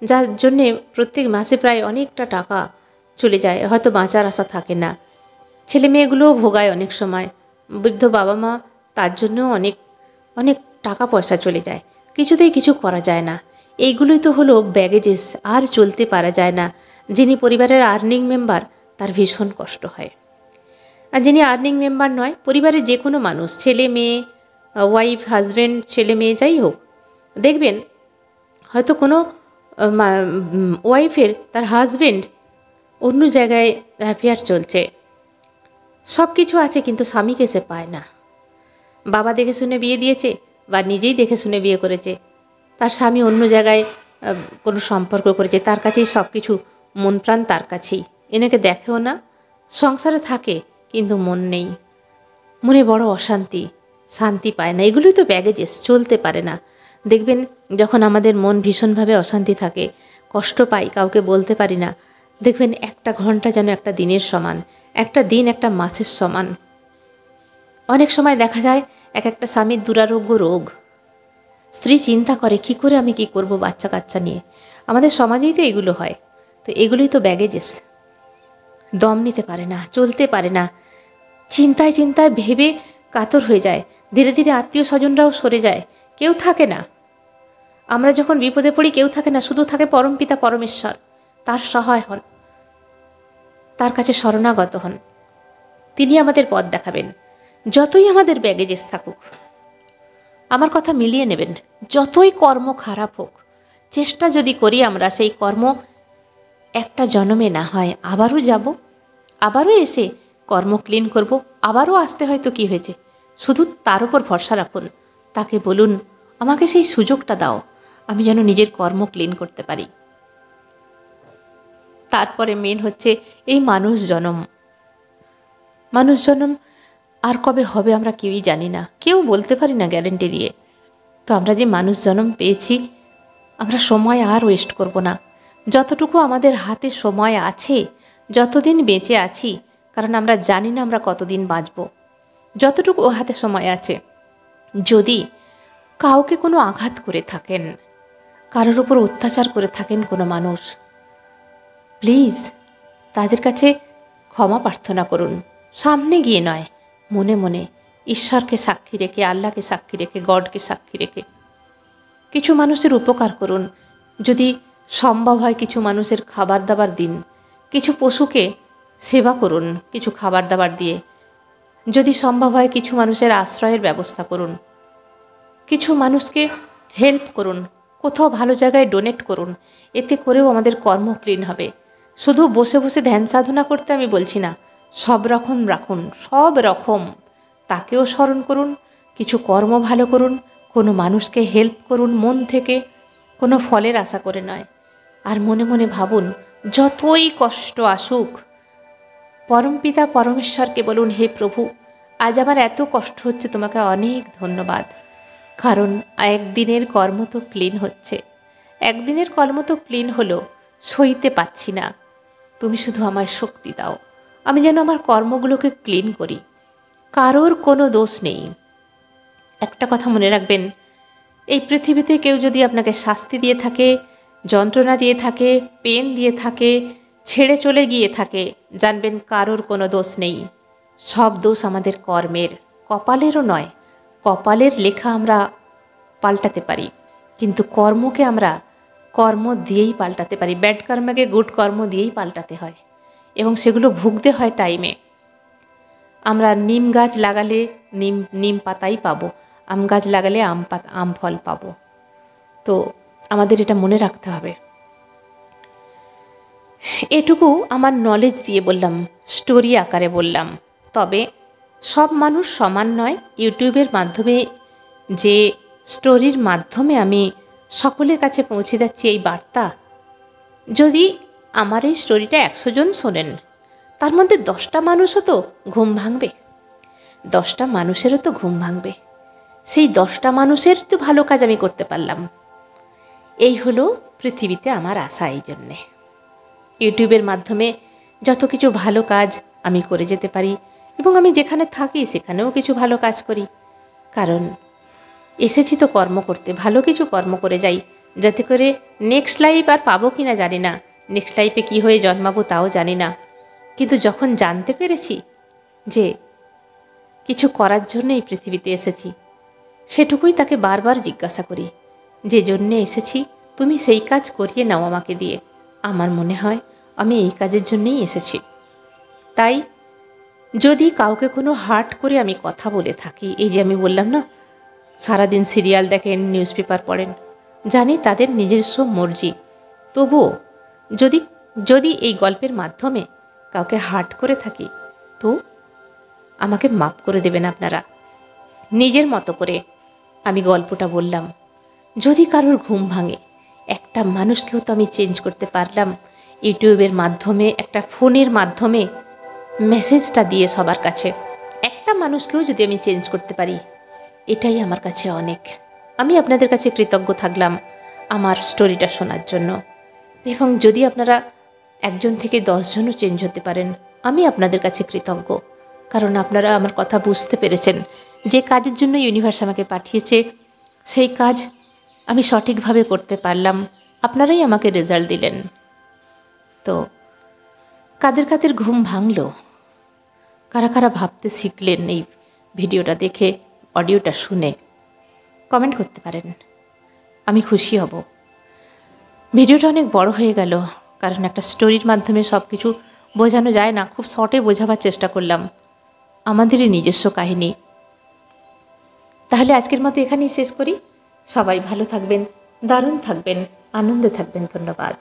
যার জন্যে প্রত্যেক মাসে প্রায় অনেকটা টাকা চলে যায়, হয়তো বাঁচার আশা থাকে না। ছেলে মেয়েগুলোও ভোগায় অনেক সময়, বৃদ্ধ বাবা মা, তার জন্যও অনেক অনেক টাকা পয়সা চলে যায়, কিছুতেই কিছু করা যায় না। এইগুলোই তো হলো ব্যাগেজেস, আর চলতে পারা যায় না। যিনি পরিবারের আর্নিং মেম্বার তার ভীষণ কষ্ট হয়, আর যিনি আর্নিং মেম্বার নয়, পরিবারের যে কোনো মানুষ, ছেলে মেয়ে, ওয়াইফ হাজব্যান্ড, ছেলে মেয়ে যাই হোক, দেখবেন হয়তো কোনো ওয়াইফের তার হাজব্যান্ড অন্য জায়গায় অ্যাফেয়ার চলছে, সব কিছু আছে, কিন্তু স্বামীকে সে পায় না। বাবা দেখে শুনে বিয়ে দিয়েছে বা নিজেই দেখে শুনে বিয়ে করেছে, তার স্বামী অন্য জায়গায় কোনো সম্পর্ক করেছে, তার কাছেই সব কিছু, মন প্রাণ তার কাছেই, এনাকে দেখেও না, সংসারে থাকে কিন্তু মন নেই, মনে বড় অশান্তি, শান্তি পায় না। এগুলোই তো ব্যাগেজেস, চলতে পারে না। দেখবেন যখন আমাদের মন ভীষণভাবে অশান্তি থাকে, কষ্ট পাই, কাউকে বলতে পারি না, দেখবেন একটা ঘন্টা যেন একটা দিনের সমান, একটা দিন একটা মাসের সমান। অনেক সময় দেখা যায় এক একটা স্বামীর দুরারোগ্য রোগ, স্ত্রী চিন্তা করে কী করে আমি কি করব বাচ্চা কাচ্চা নিয়ে। আমাদের সমাজেই তো এগুলো হয়। তো এগুলোই তো ব্যাগেজেস, দম নিতে পারে না, চলতে পারে না, চিন্তায় চিন্তায় ভেবে কাতর হয়ে যায়। ধীরে ধীরে আত্মীয় স্বজনরাও সরে যায়, কেউ থাকে না। আমরা যখন বিপদে পড়ি কেউ থাকে না, শুধু থাকে পরমপিতা পরমেশ্বর। তার সহায় হন, তার কাছে শরণাগত হন, তিনি আমাদের পথ দেখাবেন। যতই আমাদের ব্যাগেজেস থাকুক, আমার কথা মিলিয়ে নেবেন, যতই কর্ম খারাপ হোক, চেষ্টা যদি করি আমরা সেই কর্ম একটা জন্মে না হয় আবারও যাব, আবারও এসে কর্ম ক্লিন করব, আবারও আসতে হয়তো কি হয়েছে, শুধু তার উপর ভরসা রাখুন, তাকে বলুন আমাকে সেই সুযোগটা দাও, আমি যেন নিজের কর্ম ক্লিন করতে পারি। তারপরে মেন হচ্ছে এই মানুষ জন্ম। মানুষ জন্ম আর কবে হবে আমরা কেউই জানি না, কেউ বলতে পারি না গ্যারেন্টি দিয়ে। তো আমরা যে মানুষ জন্ম পেয়েছি, আমরা সময় আর ওয়েস্ট করব না। যতটুকু আমাদের হাতে সময় আছে, যতদিন বেঁচে আছি, কারণ আমরা জানি না আমরা কতদিন বাঁচব, যতটুকু হাতে সময় আছে, যদি কাউকে কোনো আঘাত করে থাকেন, কারোর উপর অত্যাচার করে থাকেন কোনো মানুষ, প্লিজ তাদের কাছে ক্ষমা প্রার্থনা করুন, সামনে গিয়ে নয়, মনে মনে, ঈশ্বরকে সাক্ষী রেখে, আল্লাহকে সাক্ষী রেখে, গডকে সাক্ষী রেখে কিছু মানুষের উপকার করুন। যদি সম্ভব হয় কিছু মানুষের খাবার দাবার দিন, কিছু পশুকে সেবা করুন কিছু খাবার দাবার দিয়ে, যদি সম্ভব হয় কিছু মানুষের আশ্রয়ের ব্যবস্থা করুন, কিছু মানুষকে হেল্প করুন, কোথাও ভালো জায়গায় ডোনেট করুন। এতে করেও আমাদের কর্ম ক্লিন হবে। শুধু বসে বসে ধ্যান সাধনা করতে আমি বলছি না, সব রকম রাখুন, সব রকম, তাকেও স্মরণ করুন, কিছু কর্ম ভালো করুন, কোনো মানুষকে হেল্প করুন মন থেকে, কোনো ফলের আশা করে নয়। আর মনে মনে ভাবুন, যতই কষ্ট আসুক, পরমপিতা পরমেশ্বরকে বলুন, হে প্রভু, আজ আমার এত কষ্ট হচ্ছে, তোমাকে অনেক ধন্যবাদ, কারণ একদিনের কর্ম তো ক্লিন হচ্ছে, একদিনের কর্ম তো ক্লিন হলো, সইতে পাচ্ছি না, তুমি শুধু আমায় শক্তি দাও, আমি যেন আমার কর্মগুলোকে ক্লিন করি। কারোর কোনো দোষ নেই। একটা কথা মনে রাখবেন, এই পৃথিবীতে কেউ যদি আপনাকে শাস্তি দিয়ে থাকে, যন্ত্রণা দিয়ে থাকে, পেন দিয়ে থাকে, ছেড়ে চলে গিয়ে থাকে, জানবেন কারোর কোনো দোষ নেই। সব দোষ আমাদের কর্মের, কপালেরও নয়। কপালের লেখা আমরা পাল্টাতে পারি, কিন্তু কর্মকে আমরা কর্ম দিয়েই পাল্টাতে পারি। ব্যাড কর্মকে গুড কর্ম দিয়েই পাল্টাতে হয়, এবং সেগুলো ভুগতে হয় টাইমে। আমরা নিম গাছ লাগালে নিম পাতাই পাবো, আম গাছ লাগালে আম ফল পাবো। তো আমাদের এটা মনে রাখতে হবে। এটুকু আমার নলেজ দিয়ে বললাম, স্টোরি আকারে বললাম। তবে সব মানুষ সমান নয়। ইউটিউবের মাধ্যমে যে স্টোরির মাধ্যমে আমি সকলের কাছে পৌঁছে যাচ্ছি এই বার্তা, যদি আমার এই স্টোরিটা 100 জন শোনেন, তার মধ্যে 10টা মানুষও তো ঘুম ভাঙবে, 10টা মানুষেরও তো ঘুম ভাঙবে। সেই 10টা মানুষের তো ভালো কাজ আমি করতে পারলাম। এই হলো পৃথিবীতে আমার আশা। এই জন্যে ইউটিউবের মাধ্যমে যত কিছু ভালো কাজ আমি করে যেতে পারি, এবং আমি যেখানে থাকি সেখানেও কিছু ভালো কাজ করি। কারণ এসেছি তো কর্ম করতে, ভালো কিছু কর্ম করে যাই, যাতে করে নেক্সট লাইফ আর পাবো কি না জানি না, নেক্সট লাইফে কী হয়ে জন্মাবো তাও জানি না। কিন্তু যখন জানতে পেরেছি যে কিছু করার জন্য এই পৃথিবীতে এসেছি, সেটুকুই তাকে বারবার জিজ্ঞাসা করি, যে জন্যে এসেছি তুমি সেই কাজ করিয়ে নাও আমাকে দিয়ে। আমার মনে হয় আমি এই কাজের জন্যেই এসেছি। তাই যদি কাউকে কোনো হার্ট করে আমি কথা বলে থাকি, এই যে আমি বললাম না সারাদিন সিরিয়াল দেখেন, নিউজ পেপার পড়েন, জানি তাদের নিজস্ব মর্জি, তবুও যদি যদি এই গল্পের মাধ্যমে কাউকে হার্ট করে থাকি, তো আমাকে মাফ করে দেবেন আপনারা। নিজের মতো করে আমি গল্পটা বললাম। যদি কারোর ঘুম ভাঙে, একটা মানুষকেও তো আমি চেঞ্জ করতে পারলাম ইউটিউবের মাধ্যমে, একটা ফোনের মাধ্যমে মেসেজটা দিয়ে সবার কাছে। একটা মানুষকেও যদি আমি চেঞ্জ করতে পারি, এটাই আমার কাছে অনেক। আমি আপনাদের কাছে কৃতজ্ঞ থাকলাম আমার স্টোরিটা শোনার জন্য। এবং যদি আপনারা 1জন থেকে 10 জনও চেঞ্জ হতে পারেন, আমি আপনাদের কাছে কৃতজ্ঞ। কারণ আপনারা আমার কথা বুঝতে পেরেছেন, যে কাজের জন্য ইউনিভার্স আমাকে পাঠিয়েছে সেই কাজ আমি সঠিকভাবে করতে পারলাম, আপনারাই আমাকে রেজাল্ট দিলেন। তো কাদের কাদের ঘুম ভাঙলো, কারা কারা ভাবতে শিখলেন এই ভিডিওটা দেখে, অডিওটা শুনে, কমেন্ট করতে পারেন, আমি খুশি হব। ভিডিওটা অনেক বড় হয়ে গেল, কারণ একটা স্টোরির মাধ্যমে সব কিছু বোঝানো যায় না, খুব শর্টে বোঝাবার চেষ্টা করলাম আমাদেরই নিজস্ব কাহিনী। তাহলে আজকের মতো এখানেই শেষ করি। সবাই ভালো থাকবেন, দারুণ থাকবেন, আনন্দে থাকবেন। ধন্যবাদ।